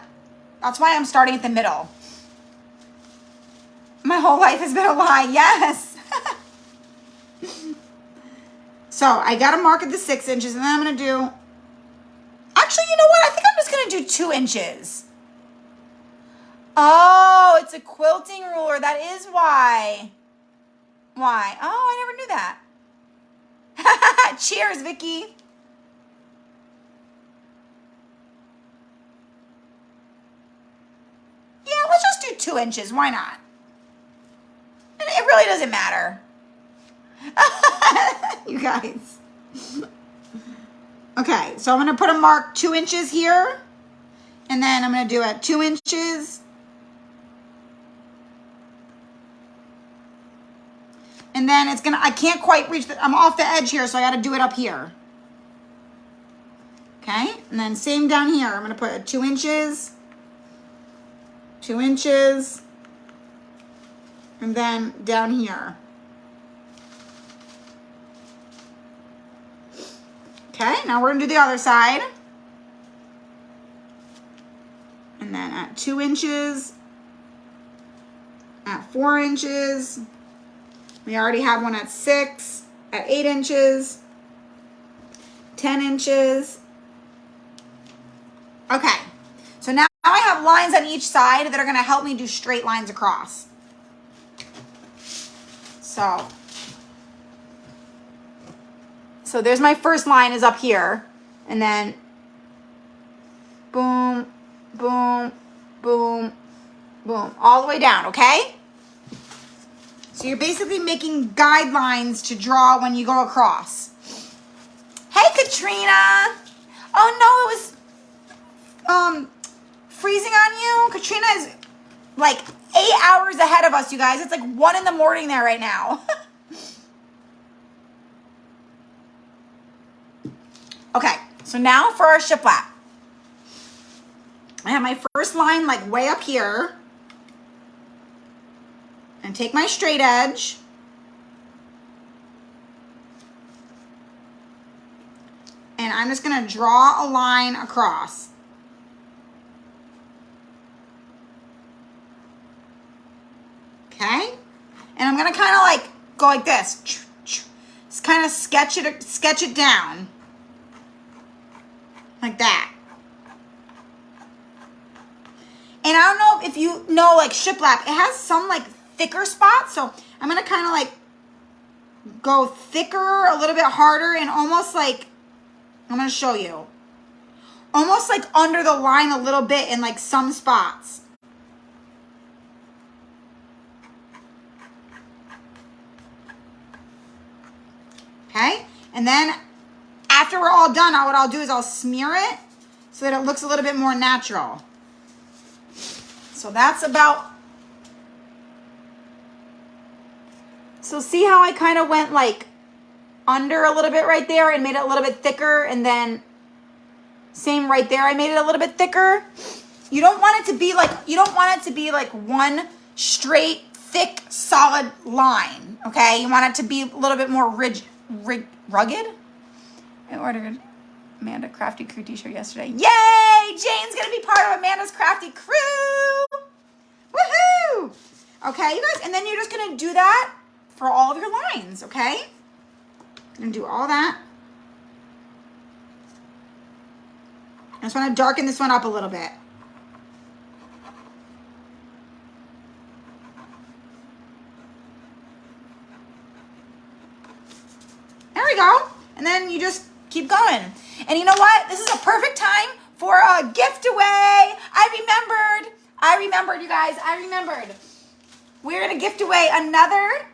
the middle. My whole life has been a lie, yes. So I got to mark at the 6 inches, and then I'm going to do, actually, you know what? I think I'm just going to do 2 inches. Oh, it's a quilting ruler. That is why. Why? Oh, I never knew that. Cheers, Vicky. Yeah, let's just do 2 inches. Why not? It really doesn't matter. You guys. Okay, so I'm going to put a mark 2 inches here. And then I'm going to do it 2 inches. And then it's going to, I can't quite reach I'm off the edge here, so I got to do it up here. Okay, and then same down here. I'm going to put 2 inches. 2 inches. And then down here. Okay, now we're going to do the other side. And then at 2 inches, at 4 inches, we already have one at 6, at 8 inches, 10 inches. Okay, so now I have lines on each side that are going to help me do straight lines across. So there's my first line is up here, and then boom, boom, boom, boom, all the way down, okay? So you're basically making guidelines to draw when you go across. Hey, Katrina. Oh, no, it was freezing on you. Katrina is like 8 hours ahead of us, you guys. It's like 1 in the morning there right now. Okay, so now for our shiplap. I have my first line like way up here. And take my straight edge. And I'm just going to draw a line across. Okay? And I'm going to kind of like go like this. Just kind of sketch it down. Like that. And I don't know if you know like shiplap, it has some like thicker spots. So I'm going to kind of like go thicker, a little bit harder, and almost like, I'm going to show you. Almost like under the line a little bit in like some spots. Okay? And then after we're all done, what I'll do is I'll smear it so that it looks a little bit more natural. So that's about, so see how I kind of went like under a little bit right there and made it a little bit thicker, and then same right there, I made it a little bit thicker. You don't want it to be like one straight, thick, solid line, okay? You want it to be a little bit more rugged. I ordered Amanda Crafty Crew t-shirt yesterday. Yay! Jane's gonna be part of Amanda's Crafty Crew. Woohoo! Okay, you guys, and then you're just gonna do that for all of your lines, okay? I'm gonna do all that. I just want to darken this one up a little bit. There we go. And and then you just keep going. And you know what? This is a perfect time for a gift away. I remembered, you guys. I remembered. We're going to gift away another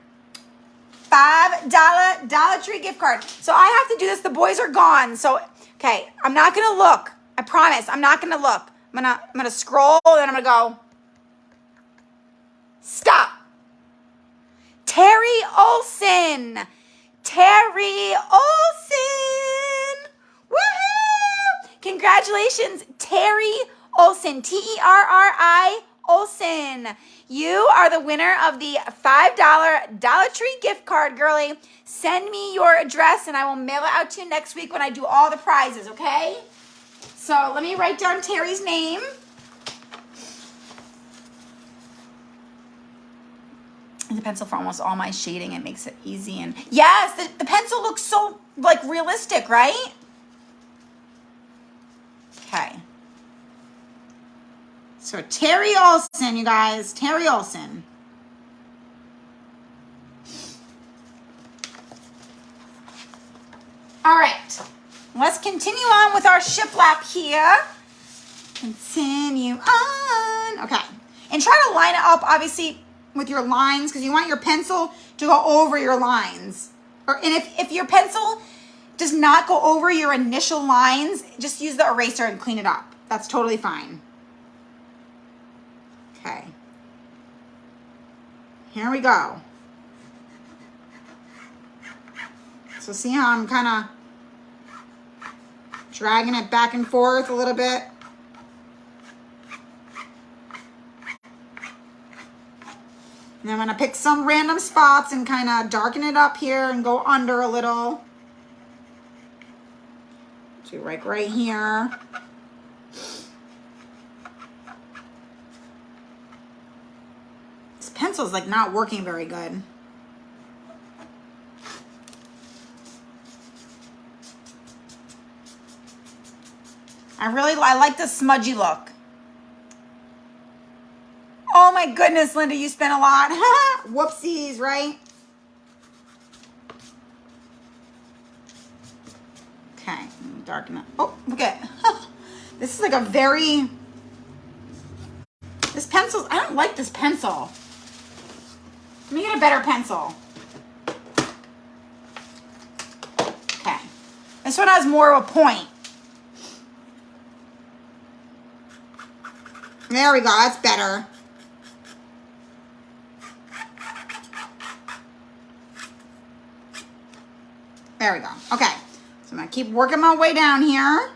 $5 Dollar Tree gift card. So I have to do this. The boys are gone. So, okay, I'm not going to look. I promise. I'm not going to look. I'm going to scroll, and then I'm going to go. Stop. Terry Olson. Terry Olson. Woohoo! Congratulations, Terry Olson. Terri Olson. You are the winner of the $5 Dollar Tree gift card, girlie. Send me your address, and I will mail it out to you next week when I do all the prizes, okay? So let me write down Terry's name. The pencil for almost all my shading. It makes it easy. And yes, the pencil looks so like realistic, right? Okay. So Terry Olson, you guys. Terry Olson. All right. Let's continue on with our shiplap here. Continue on. Okay. And try to line it up, obviously, with your lines, because you want your pencil to go over your lines. And if your pencil does not go over your initial lines, just use the eraser and clean it up. That's totally fine. Okay. Here we go. So see how I'm kind of dragging it back and forth a little bit? And I'm going to pick some random spots and kind of darken it up here and go under a little. Do like right here. This pencil's like not working very good. I like the smudgy look. Oh my goodness, Linda, you spent a lot. Whoopsies, right? Okay, let me darken it. Oh, look at this is like a very, this pencil, I don't like this pencil. Let me get a better pencil. Okay, this one has more of a point. There we go, that's better. There we go. Okay. So I'm going to keep working my way down here.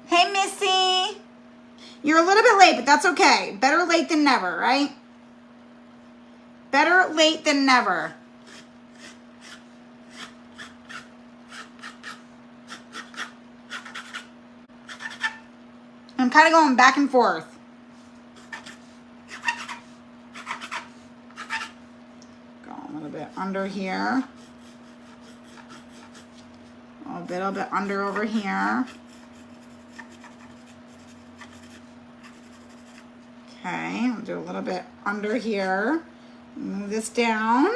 Hey, Missy. You're a little bit late, but that's okay. Better late than never, right? Better late than never. I'm kind of going back and forth. Under here, a little bit under over here. Okay, I'll do a little bit under here. Move this down.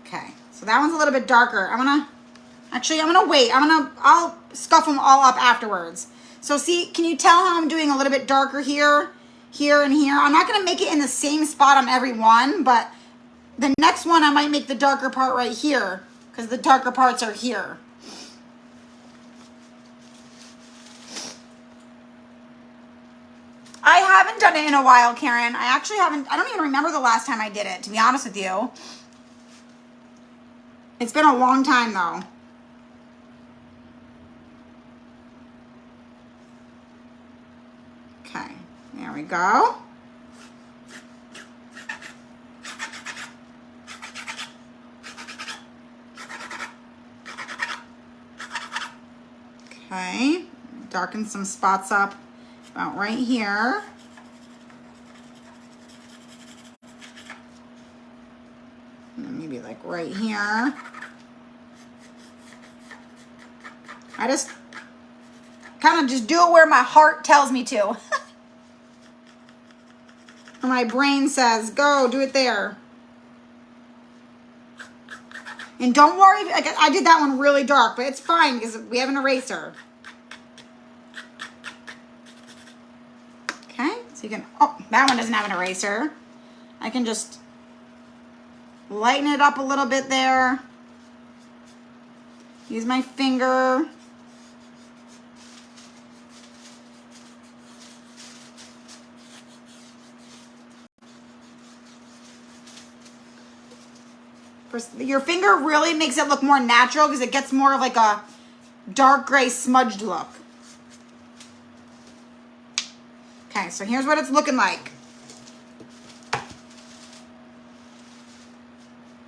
Okay, so that one's a little bit darker. I'm gonna wait. I'll scuff them all up afterwards. So see, can you tell how I'm doing a little bit darker here? Here and here. I'm not going to make it in the same spot on every one, but the next one I might make the darker part right here because the darker parts are here. I haven't done it in a while, Karen. I don't even remember the last time I did it, to be honest with you. It's been a long time though. Okay. There we go. Okay, darken some spots up about right here. And then maybe like right here. I just kind of just do it where my heart tells me to. Or my brain says, go, do it there. And don't worry, like I did that one really dark, but it's fine because we have an eraser. Okay, so you can, oh, that one doesn't have an eraser. I can just lighten it up a little bit there. Use my finger. Your finger really makes it look more natural because it gets more of like a dark gray smudged look. Okay, so here's what it's looking like.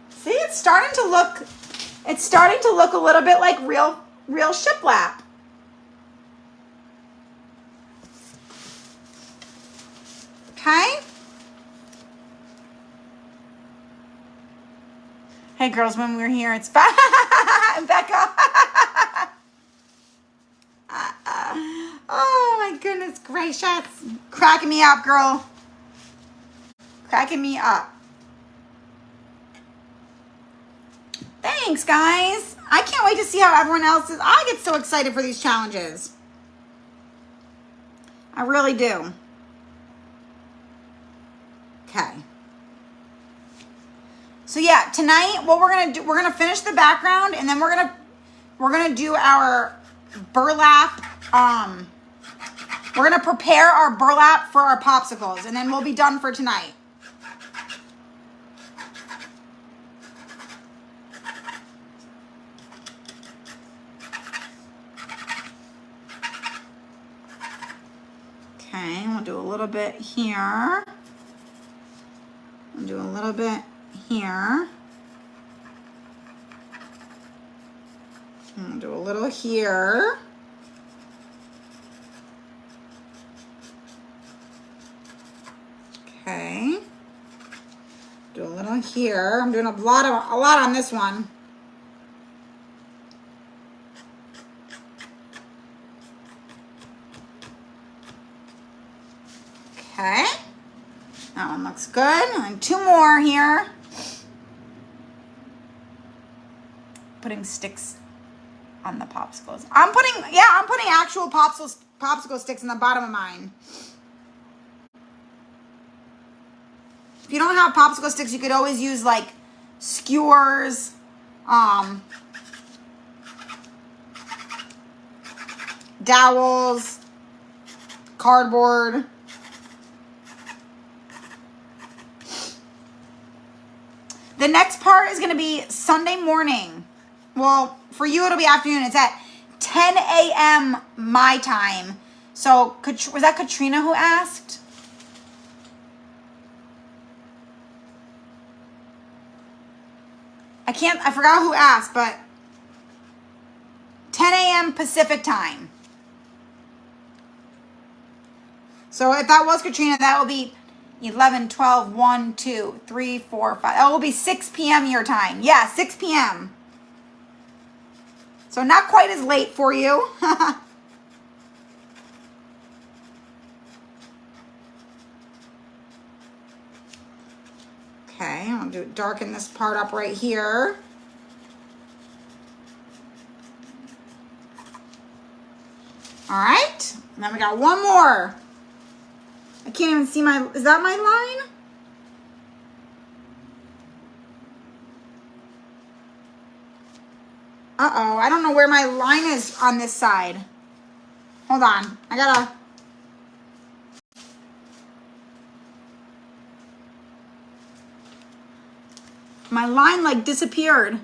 See, it's starting to look a little bit like real shiplap. Okay? Hey girls, when we were here, it's Becca. Oh my goodness gracious. Cracking me up, girl. Cracking me up. Thanks, guys. I can't wait to see how everyone else is. I get so excited for these challenges. I really do. Okay. So yeah, tonight what we're gonna do, we're gonna finish the background and then we're gonna do our burlap. We're gonna prepare our burlap for our popsicles and then we'll be done for tonight. Okay, we'll do a little bit here. We'll do a little bit here. And we'll do a little here. Okay. Do a little here. I'm doing a lot on this one. Okay. That one looks good. And two more here. Putting sticks on the popsicles. I'm putting actual popsicle sticks in the bottom of mine. If you don't have popsicle sticks, you could always use like skewers, dowels, cardboard. The next part is going to be Sunday morning. Well, for you, it'll be afternoon. It's at 10 a.m. my time. So, was that Katrina who asked? I forgot who asked, but 10 a.m. Pacific time. So, if that was Katrina, that will be 11, 12, 1, 2, 3, 4, 5. That will be 6 p.m. your time. Yeah, 6 p.m. So not quite as late for you. Okay, I'll darken this part up right here. All right, and then we got one more. I can't even see is that my line? Uh-oh, I don't know where my line is on this side. Hold on, my line like disappeared.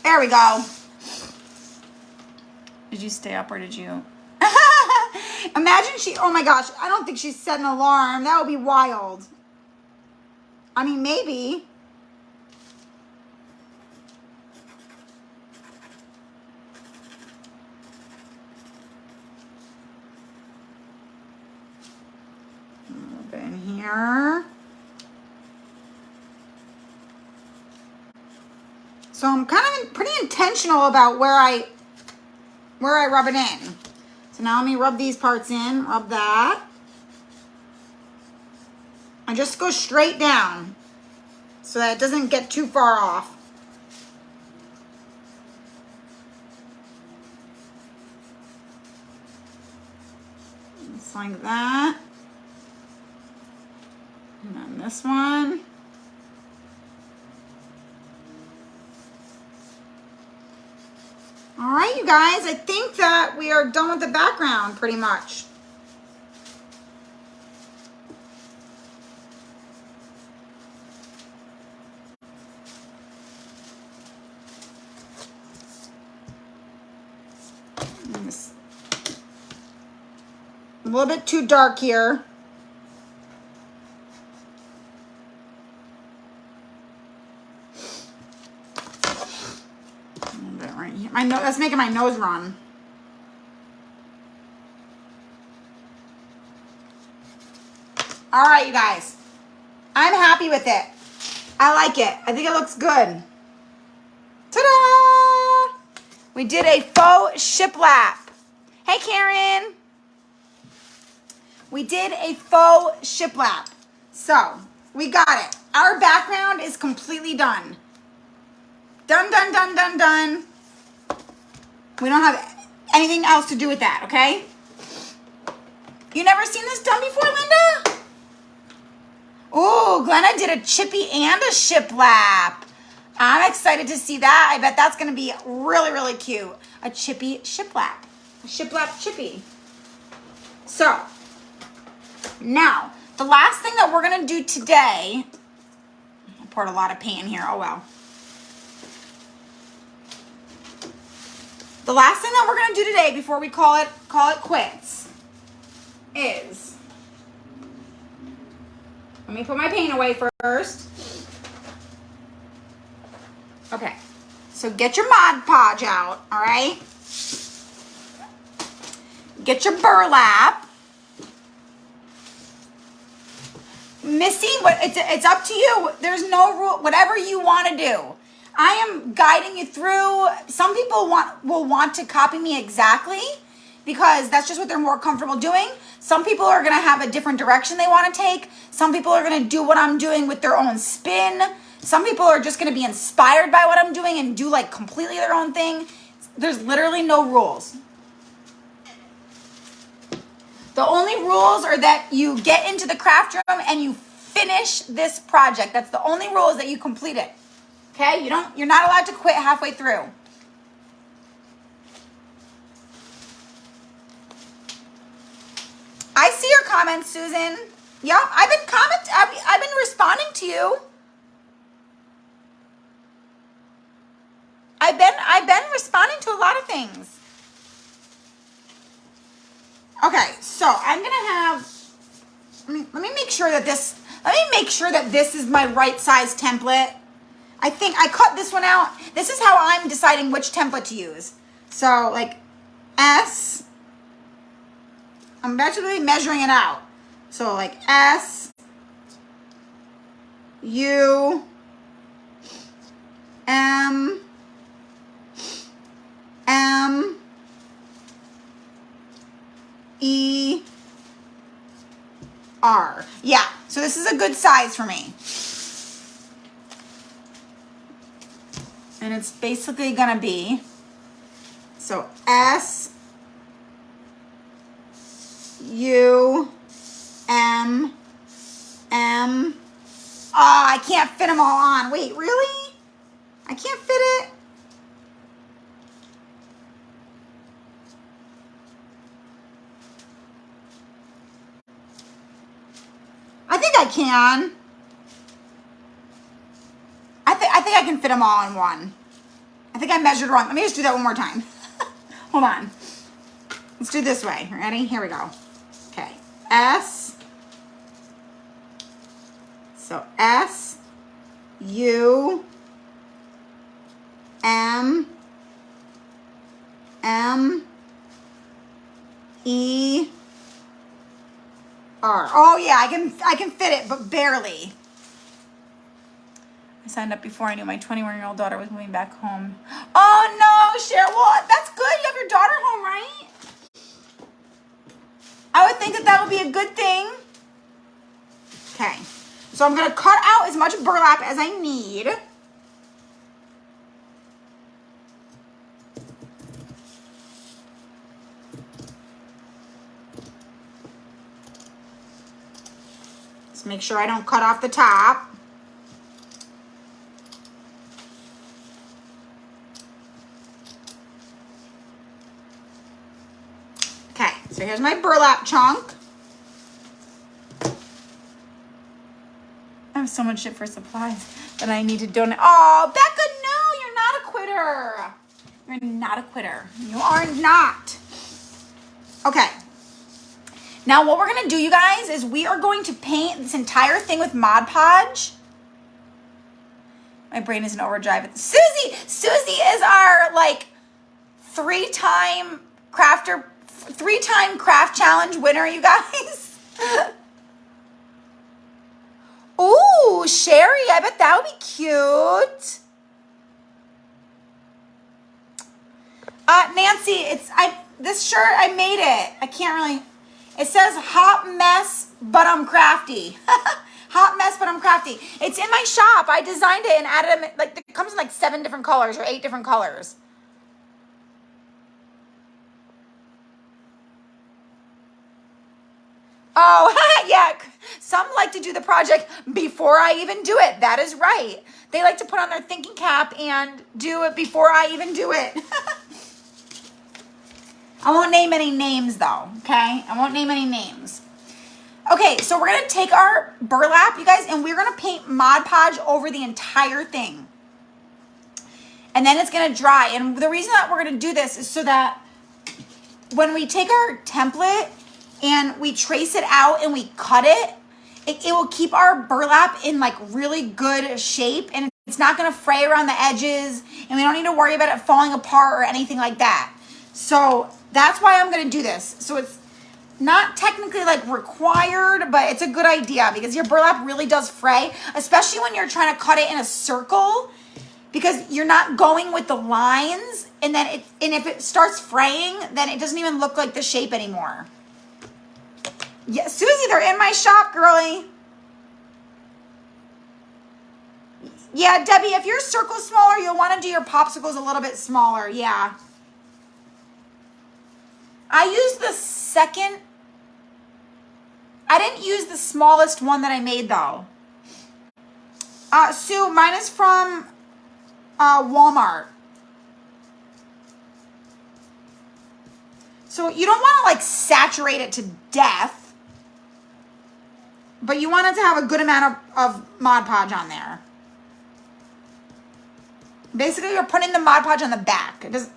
There we go. Did you stay up or did you? Imagine oh my gosh, I don't think she's set an alarm. That would be wild. I mean, maybe. A little bit in here. So I'm kind of pretty intentional about where I where I rub it in. So now let me rub these parts in, rub that. And just go straight down so that it doesn't get too far off. Just like that. And then this one. All right, you guys, I think that we are done with the background pretty much. A little bit too dark here. A little bit right here. That's making my nose run. All right, you guys. I'm happy with it. I like it. I think it looks good. Ta-da! We did a faux shiplap. Hey, Karen. We did a faux shiplap. So, we got it. Our background is completely done. Done, done, done, done, done. We don't have anything else to do with that, okay? You never seen this done before, Linda? Ooh, Glenna did a chippy and a shiplap. I'm excited to see that. I bet that's going to be really, really cute. A chippy shiplap. A shiplap chippy. So, now, the last thing that we're going to do today, I poured a lot of paint in here, oh well. The last thing that we're going to do today before we call it quits is, let me put my paint away first. Okay, so get your Mod Podge out, all right? Get your burlap. Missy, it's up to you. There's no rule, whatever you want to do. I am guiding you through. Some people will want to copy me exactly because that's just what they're more comfortable doing. Some people are going to have a different direction they want to take. Some people are going to do what I'm doing with their own spin. Some people are just going to be inspired by what I'm doing and do like completely their own thing. There's literally no rules. The only rules are that you get into the craft room and you finish this project. That's the only rule, is that you complete it. Okay? You're not allowed to quit halfway through. I see your comments, Susan. Yeah, I've been responding to you. I've been responding to a lot of things. Okay, so I'm gonna have. Let me make sure that this is my right size template. I think I cut this one out. This is how I'm deciding which template to use. So like S. I'm actually measuring it out. So like S, U, M, M, E, R. Yeah, so this is a good size for me. And it's basically gonna be, so S, U, M, M. Oh, I can't fit them all on. Wait, really? I can't fit it? I think I can. I think I can fit them all in one. I think I measured wrong. Let me just do that one more time. Hold on. Let's do it this way. Ready? Here we go. Okay. S. So S, U, M, M, E, R. Oh yeah, I can fit it, but barely. I signed up before I knew my 21-year-old daughter was moving back home. Oh no, Cheryl. Well, that's good. You have your daughter home, right? I would think that that would be a good thing. Okay. So I'm going to cut out as much burlap as I need. Just make sure I don't cut off the top. Okay, so here's my burlap chunk. I have so much shit for supplies that I need to donate. Oh, Becca, no, you're not a quitter. You're not a quitter. You are not. Okay. Now what we're going to do, you guys, is we are going to paint this entire thing with Mod Podge. My brain is in overdrive. Susie is our like three-time craft challenge winner, you guys. Ooh, Sherry, I bet that would be cute. Nancy, this shirt, I made it. I can't really, it says hot mess, but I'm crafty. Hot mess, but I'm crafty. It's in my shop. I designed it and added them, like, it comes in like 7 different colors or 8 different colors. Oh, yeah. Some like to do the project before I even do it. That is right. They like to put on their thinking cap and do it before I even do it. I won't name any names though, okay? I won't name any names. Okay, so we're going to take our burlap, you guys, and we're going to paint Mod Podge over the entire thing. And then it's going to dry. And the reason that we're going to do this is so that when we take our template and we trace it out and we cut it, it will keep our burlap in like really good shape, and it's not going to fray around the edges, and we don't need to worry about it falling apart or anything like that. So that's why I'm going to do this. So it's not technically like required, but it's a good idea because your burlap really does fray, especially when you're trying to cut it in a circle, because you're not going with the lines, and then if it starts fraying, then it doesn't even look like the shape anymore. Yeah, Susie, they're in my shop, girly. Yeah, Debbie, if your circle's smaller, you'll want to do your popsicles a little bit smaller. Yeah. I used the second. I didn't use the smallest one that I made, though. Sue, mine is from Walmart. So you don't want to, like, saturate it to death. But you want it to have a good amount of Mod Podge on there. Basically, you're putting the Mod Podge on the back. It does.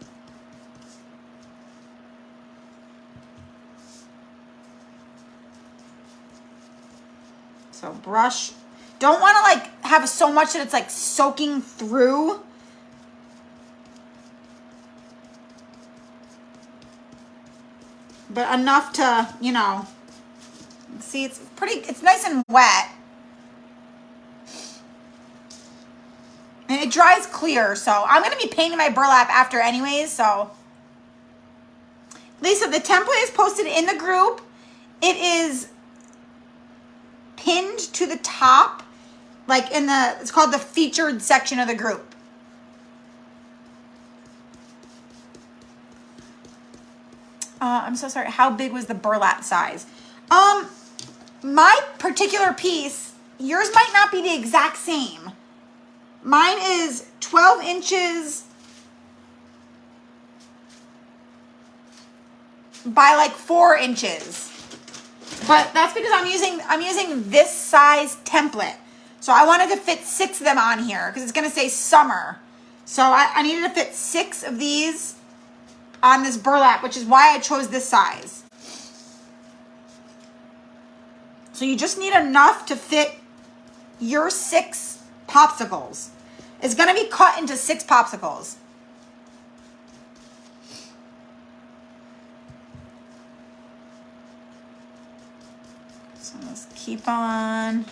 So brush. Don't want to like have so much that it's like soaking through. But enough to, you know, see, it's nice and wet. And it dries clear, so I'm going to be painting my burlap after anyways, so. Lisa, the template is posted in the group. It is pinned to the top, like it's called the featured section of the group. I'm so sorry. How big was the burlap size? My particular piece, yours might not be the exact same. Mine is 12 inches by like 4 inches. But that's because I'm using this size template. So I wanted to fit 6 of them on here because it's going to say summer. So I needed to fit 6 of these on this burlap, which is why I chose this size. So you just need enough to fit your 6 popsicles. It's going to be cut into 6 popsicles. So let's keep on.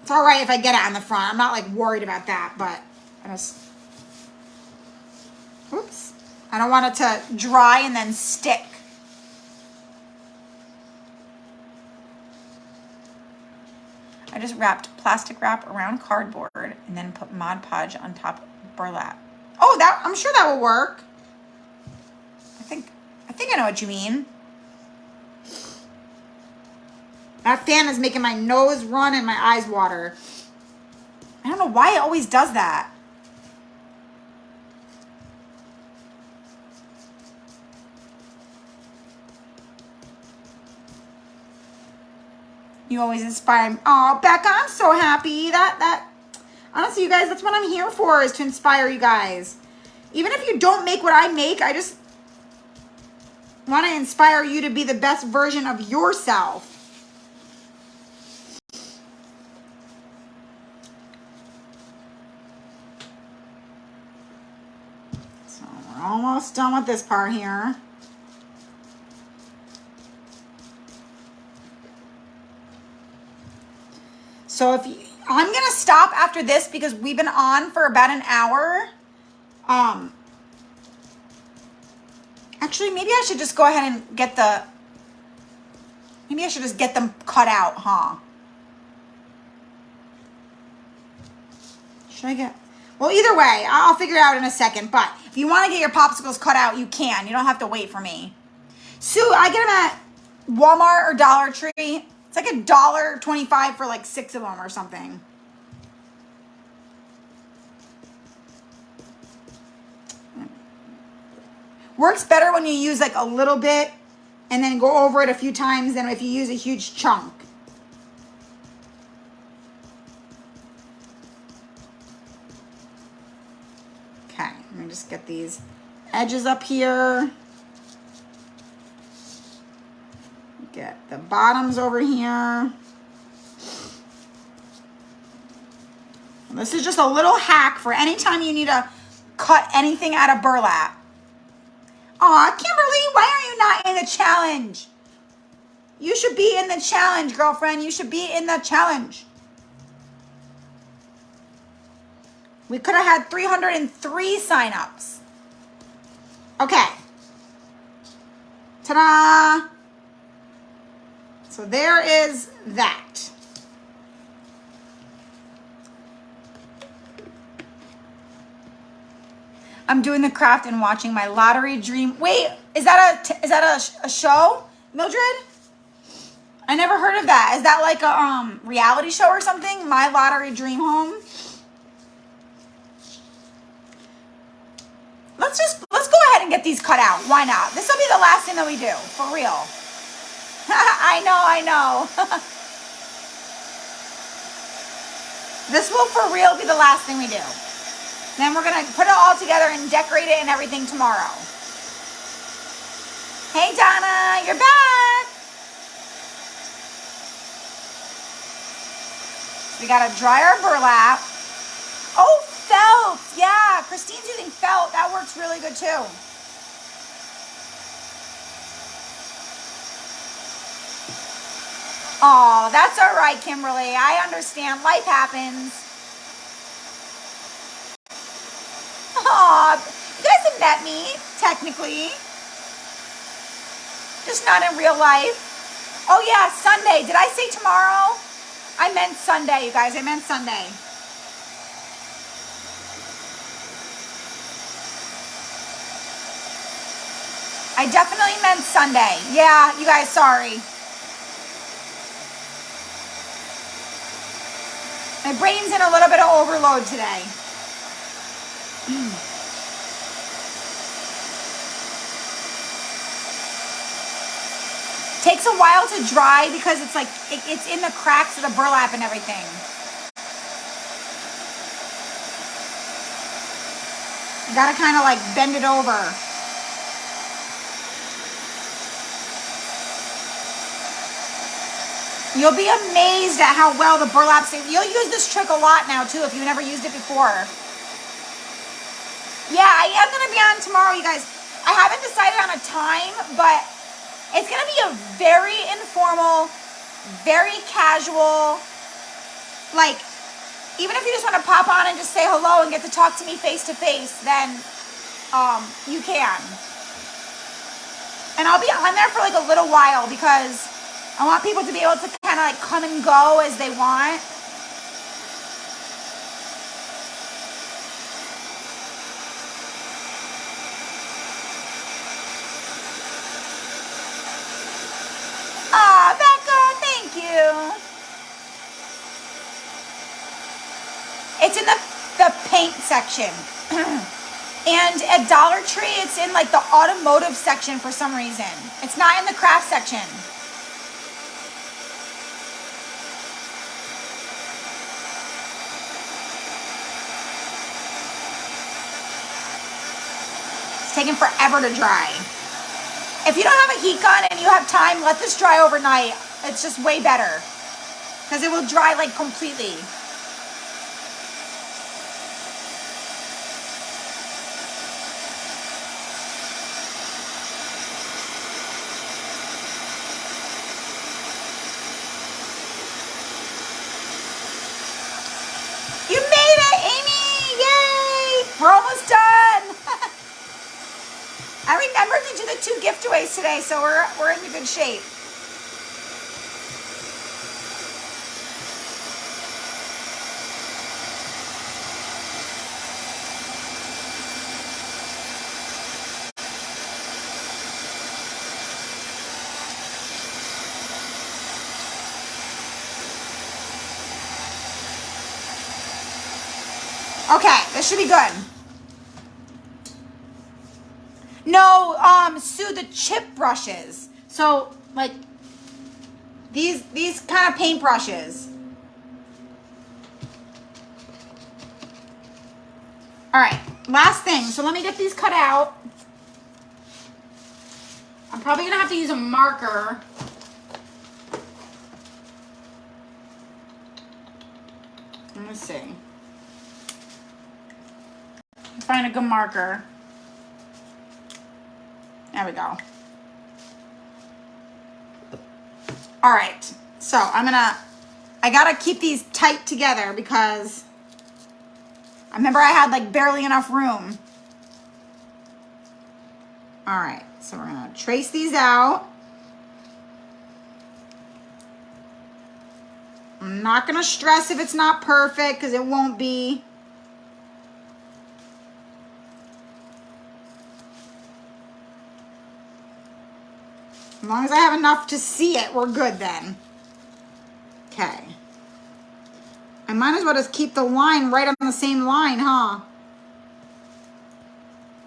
It's all right if I get it on the front. I'm not like worried about that, but I just, oops. I don't want it to dry and then stick. I just wrapped plastic wrap around cardboard and then put Mod Podge on top of burlap. Oh, that, I'm sure that will work. I think I know what you mean. That fan is making my nose run and my eyes water. I don't know why it always does that. You always inspire me. Oh, Becca, I'm so happy. Honestly, you guys, that's what I'm here for, is to inspire you guys. Even if you don't make what I make, I just want to inspire you to be the best version of yourself. So we're almost done with this part here. So if you, I'm going to stop after this because we've been on for about an hour. Actually, maybe I should just go ahead and get maybe I should just get them cut out, huh? Should I get, well, either way, I'll figure it out in a second. But if you want to get your popsicles cut out, you can. You don't have to wait for me. Sue, I get them at Walmart or Dollar Tree. It's like $1.25 for like 6 of them or something. Works better when you use like a little bit and then go over it a few times than if you use a huge chunk. Okay, let me just get these edges up here. Get the bottoms over here. This is just a little hack for any time you need to cut anything out of burlap. Aw, Kimberly, why are you not in the challenge? You should be in the challenge, girlfriend. You should be in the challenge. We could have had 303 signups. Okay. Ta-da! So there is that. I'm doing the craft and watching my lottery dream. Wait, is that a show, Mildred? I never heard of that. Is that like a reality show or something? My Lottery Dream Home. Let's go ahead and get these cut out. Why not? This will be the last thing that we do, for real. I know. This will for real be the last thing we do. Then we're gonna put it all together and decorate it and everything tomorrow. Hey Donna, you're back. We gotta dry our burlap. Oh, felt. Yeah, Christine's using felt. That works really good too. Oh, that's all right, Kimberly. I understand. Life happens. Aw, you guys have met me, technically. Just not in real life. Oh yeah, Sunday. Did I say tomorrow? I meant Sunday, you guys. I meant Sunday. I definitely meant Sunday. Yeah, you guys, sorry. My brain's in a little bit of overload today. Takes a while to dry because it's like it's in the cracks of the burlap and everything. You gotta kind of like bend it over. You'll be amazed at how well the burlap stays. You'll use this trick a lot now too if you've never used it before. Yeah, I am gonna be on tomorrow, you guys. I haven't decided on a time, but it's gonna be a very informal, very casual, like, even if you just want to pop on and just say hello and get to talk to me face to face, then you can. And I'll be on there for like a little while because I want people to be able to kind of like come and go as they want. Aw, Becca, thank you. It's in the paint section. And at Dollar Tree, it's in like the automotive section for some reason. It's not in the craft section. It's taking forever to dry. If you don't have a heat gun and you have time, let this dry overnight. It's just way better because it will dry like completely. You made it, Amy! Yay! We're almost done. I remembered to do the 2 giveaways today, so we're in good shape. Okay, this should be good. No, Sue, the chip brushes. So, like, these kind of paint brushes. All right, last thing. So let me get these cut out. I'm probably gonna have to use a marker. Let me see. Find a good marker. There we go. All right, so I gotta keep these tight together because I remember I had like barely enough room. All right, so we're gonna trace these out. I'm not gonna stress if it's not perfect because it won't be. As long as I have enough to see it, we're good then. Okay. I might as well just keep the line right on the same line, huh?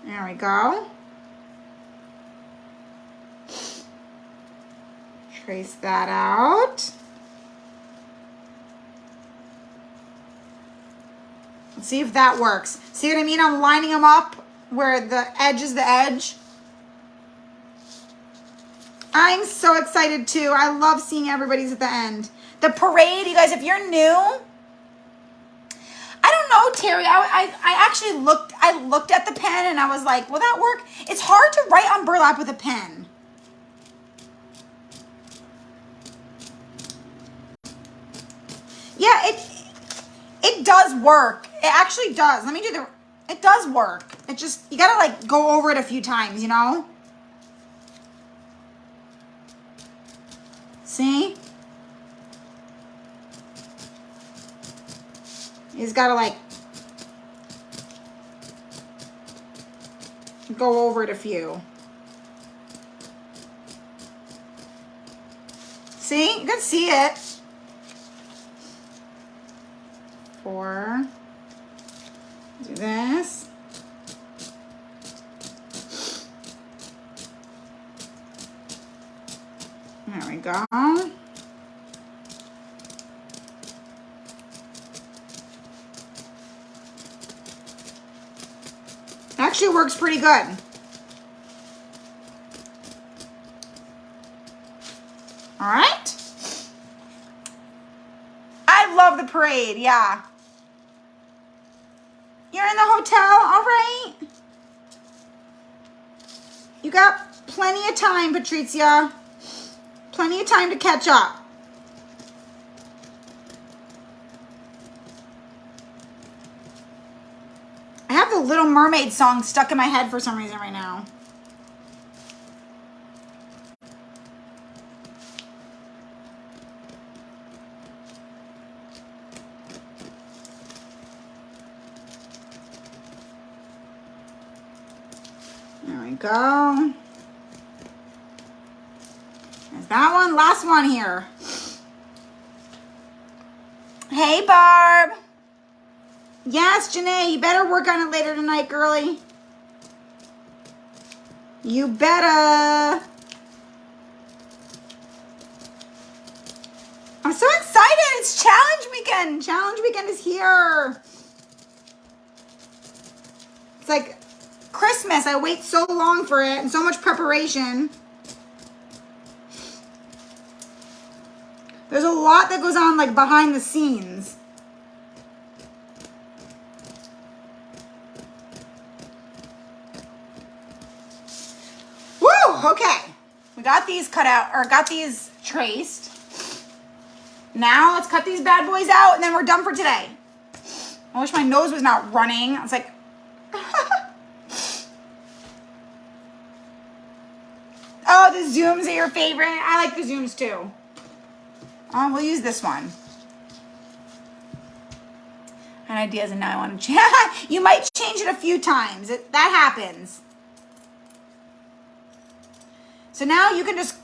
There we go. Trace that out. Let's see if that works. See what I mean? I'm lining them up where the edge is the edge. I'm so excited too. I love seeing everybody's at the end. The parade, you guys, if you're new, I don't know, Terry. I actually looked at the pen and I was like, will that work? It's hard to write on burlap with a pen. Yeah, it does work. It actually does. Let me do it does work. It just, you gotta like go over it a few times, you know? See? He's got to like go over it a few. See? You can see it. 4. Do this. There we go. Actually works pretty good. All right. I love the parade, yeah. You're in the hotel, all right. You got plenty of time, Patricia. Plenty of time to catch up. I have the Little Mermaid song stuck in my head for some reason right now. There we go. There's that one. Last one here. Hey, Barb. Yes, Janae, you better work on it later tonight, girly. You better. I'm so excited. It's challenge weekend. Challenge weekend is here. It's like Christmas. I wait so long for it and so much preparation. There's a lot that goes on like behind the scenes. Woo! Okay. We got these cut out, or got these traced. Now let's cut these bad boys out and then we're done for today. I wish my nose was not running. I was like, oh, the zooms are your favorite. I like the zooms too. We'll use this one. I had ideas and now I want to change. You might change it a few times. That happens. So now you can just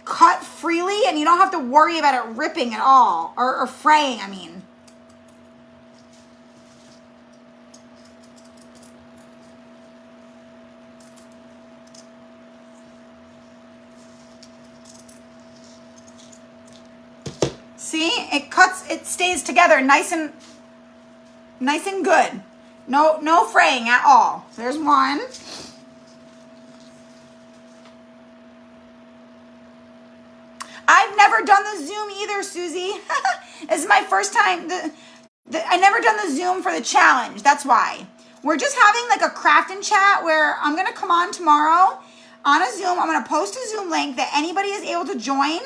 cut freely and you don't have to worry about it ripping at all. Or fraying, I mean. See, it cuts, it stays together nice and good. No fraying at all. So there's one. I've never done the Zoom either, Susie. This is my first time. I never done the Zoom for the challenge. That's why. We're just having like a craft and chat where I'm going to come on tomorrow on a Zoom. I'm going to post a Zoom link that anybody is able to join.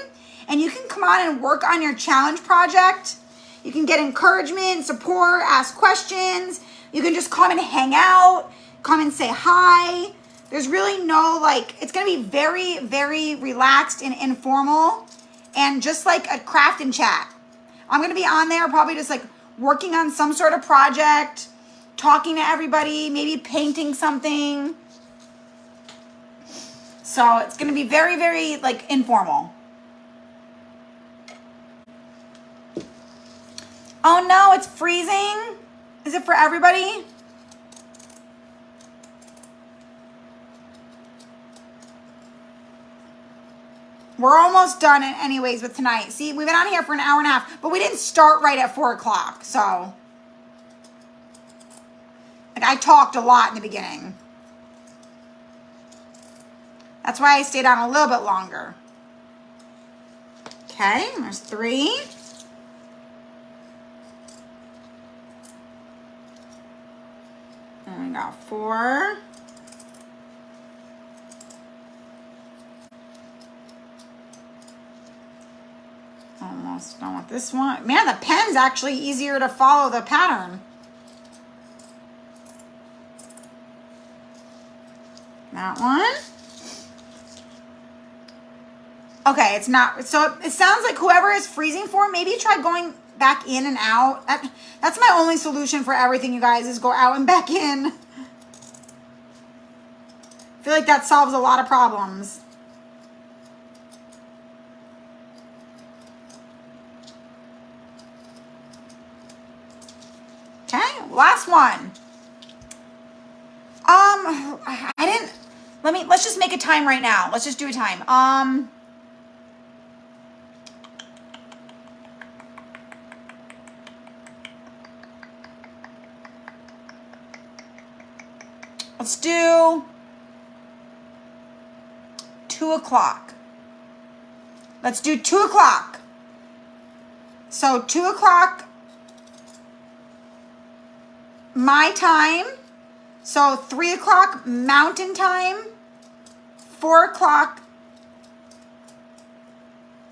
And you can come on and work on your challenge project. You can get encouragement, support, ask questions. You can just come and hang out, come and say hi. There's really no, like, it's going to be very, very relaxed and informal and just like a craft and chat. I'm going to be on there probably just like working on some sort of project, talking to everybody, maybe painting something. So it's going to be very, very like informal. Oh no, it's freezing. Is it for everybody? We're almost done anyways with tonight. See, we've been on here for an hour and a half, but we didn't start right at 4 o'clock. So, like, I talked a lot in the beginning. That's why I stayed on a little bit longer. Okay, there's 3. And we got 4. Almost done with this one. Man, the pen's actually easier to follow the pattern. That one. Okay, it's not. So it sounds like whoever is freezing for, maybe try going back in and out. That's my only solution for everything, you guys, is go out and back in. I feel like that solves a lot of problems. Okay, last one. Let's just make a time right now. Let's just do a time. Let's do 2 o'clock. Let's do 2 o'clock. So 2 o'clock my time. So 3 o'clock Mountain Time. 4 o'clock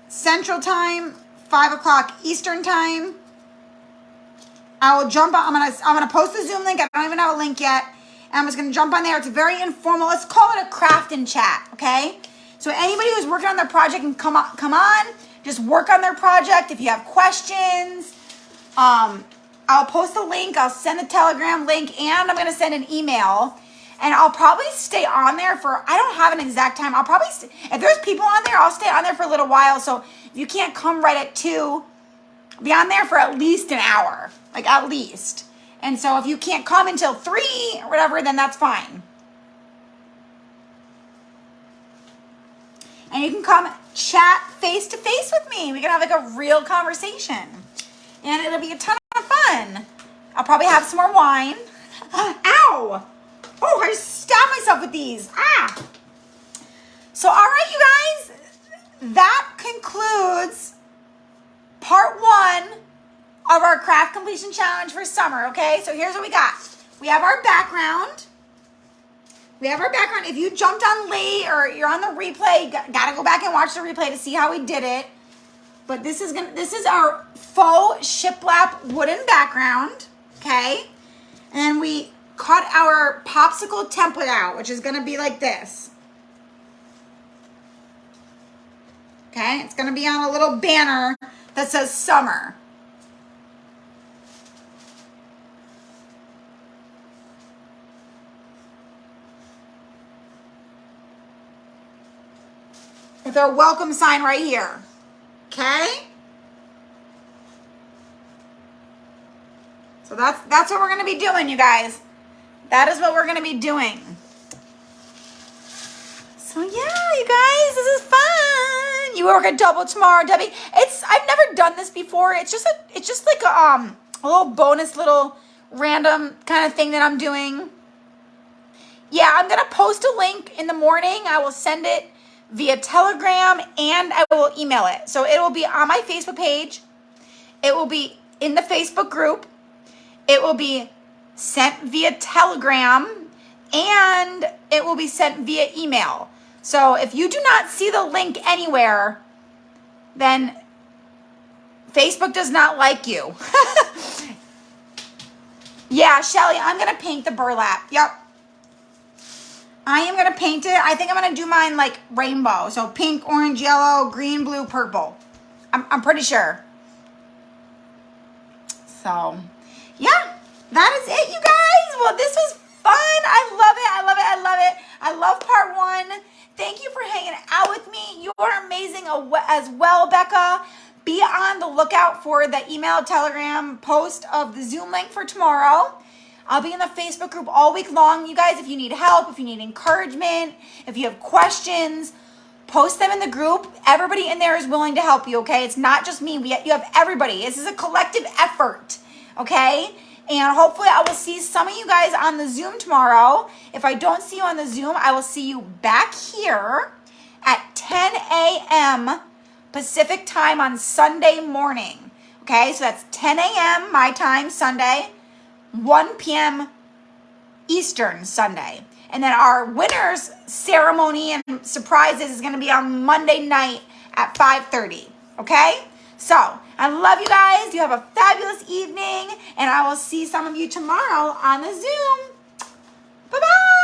Central Time. 5 o'clock Eastern Time. I will jump on. I'm gonna post the Zoom link. I don't even have a link yet. And I'm just gonna jump on there. It's very informal. Let's call it a craft and chat, okay? So anybody who's working on their project can come on, just work on their project. If you have questions, I'll post the link. I'll send the Telegram link, and I'm gonna send an email. And I'll probably stay on there for, I don't have an exact time. I'll probably, if there's people on there, I'll stay on there for a little while. So if you can't come right at 2, be on there for at least an hour, like at least. And so if you can't come until 3 or whatever, then that's fine. And you can come chat face to face with me. We can have like a real conversation. And it'll be a ton of fun. I'll probably have some more wine. Ow! Oh, I just stabbed myself with these. Ah! So, all right, you guys, that concludes part 1 of our craft completion challenge for summer, okay? So here's what we got. We have our background. If you jumped on late or you're on the replay, gotta go back and watch the replay to see how we did it. But this is our faux shiplap wooden background, okay? And then we cut our popsicle template out, which is gonna be like this. Okay, it's gonna be on a little banner that says summer. With our welcome sign right here. Okay? So that's what we're gonna be doing, you guys. That is what we're going to be doing. So yeah, you guys, this is fun. You work a double tomorrow, Debbie. I've never done this before. It's just like a little bonus, little random kind of thing that I'm doing. Yeah, I'm going to post a link in the morning. I will send it via Telegram and I will email it. So it will be on my Facebook page. It will be in the Facebook group. It will be sent via Telegram, and it will be sent via email. So if you do not see the link anywhere, then Facebook does not like you. Yeah, Shelly, I'm going to paint the burlap. Yep. I am going to paint it. I think I'm going to do mine like rainbow. So pink, orange, yellow, green, blue, purple. I'm pretty sure. So, yeah. That is it, you guys. Well, this was fun. I love it. I love part 1. Thank you for hanging out with me. You are amazing as well, Becca. Be on the lookout for the email, Telegram post of the Zoom link for tomorrow. I'll be in the Facebook group all week long. You guys, if you need help, if you need encouragement, if you have questions, post them in the group. Everybody in there is willing to help you, okay? It's not just me. You have everybody. This is a collective effort, okay? And hopefully I will see some of you guys on the Zoom tomorrow. If I don't see you on the Zoom, I will see you back here at 10 a.m. Pacific time on Sunday morning. Okay, so that's 10 a.m. my time Sunday, 1 p.m. Eastern Sunday. And then our winners ceremony and surprises is going to be on Monday night at 5:30. Okay? So, I love you guys. You have a fabulous evening. And I will see some of you tomorrow on the Zoom. Bye-bye.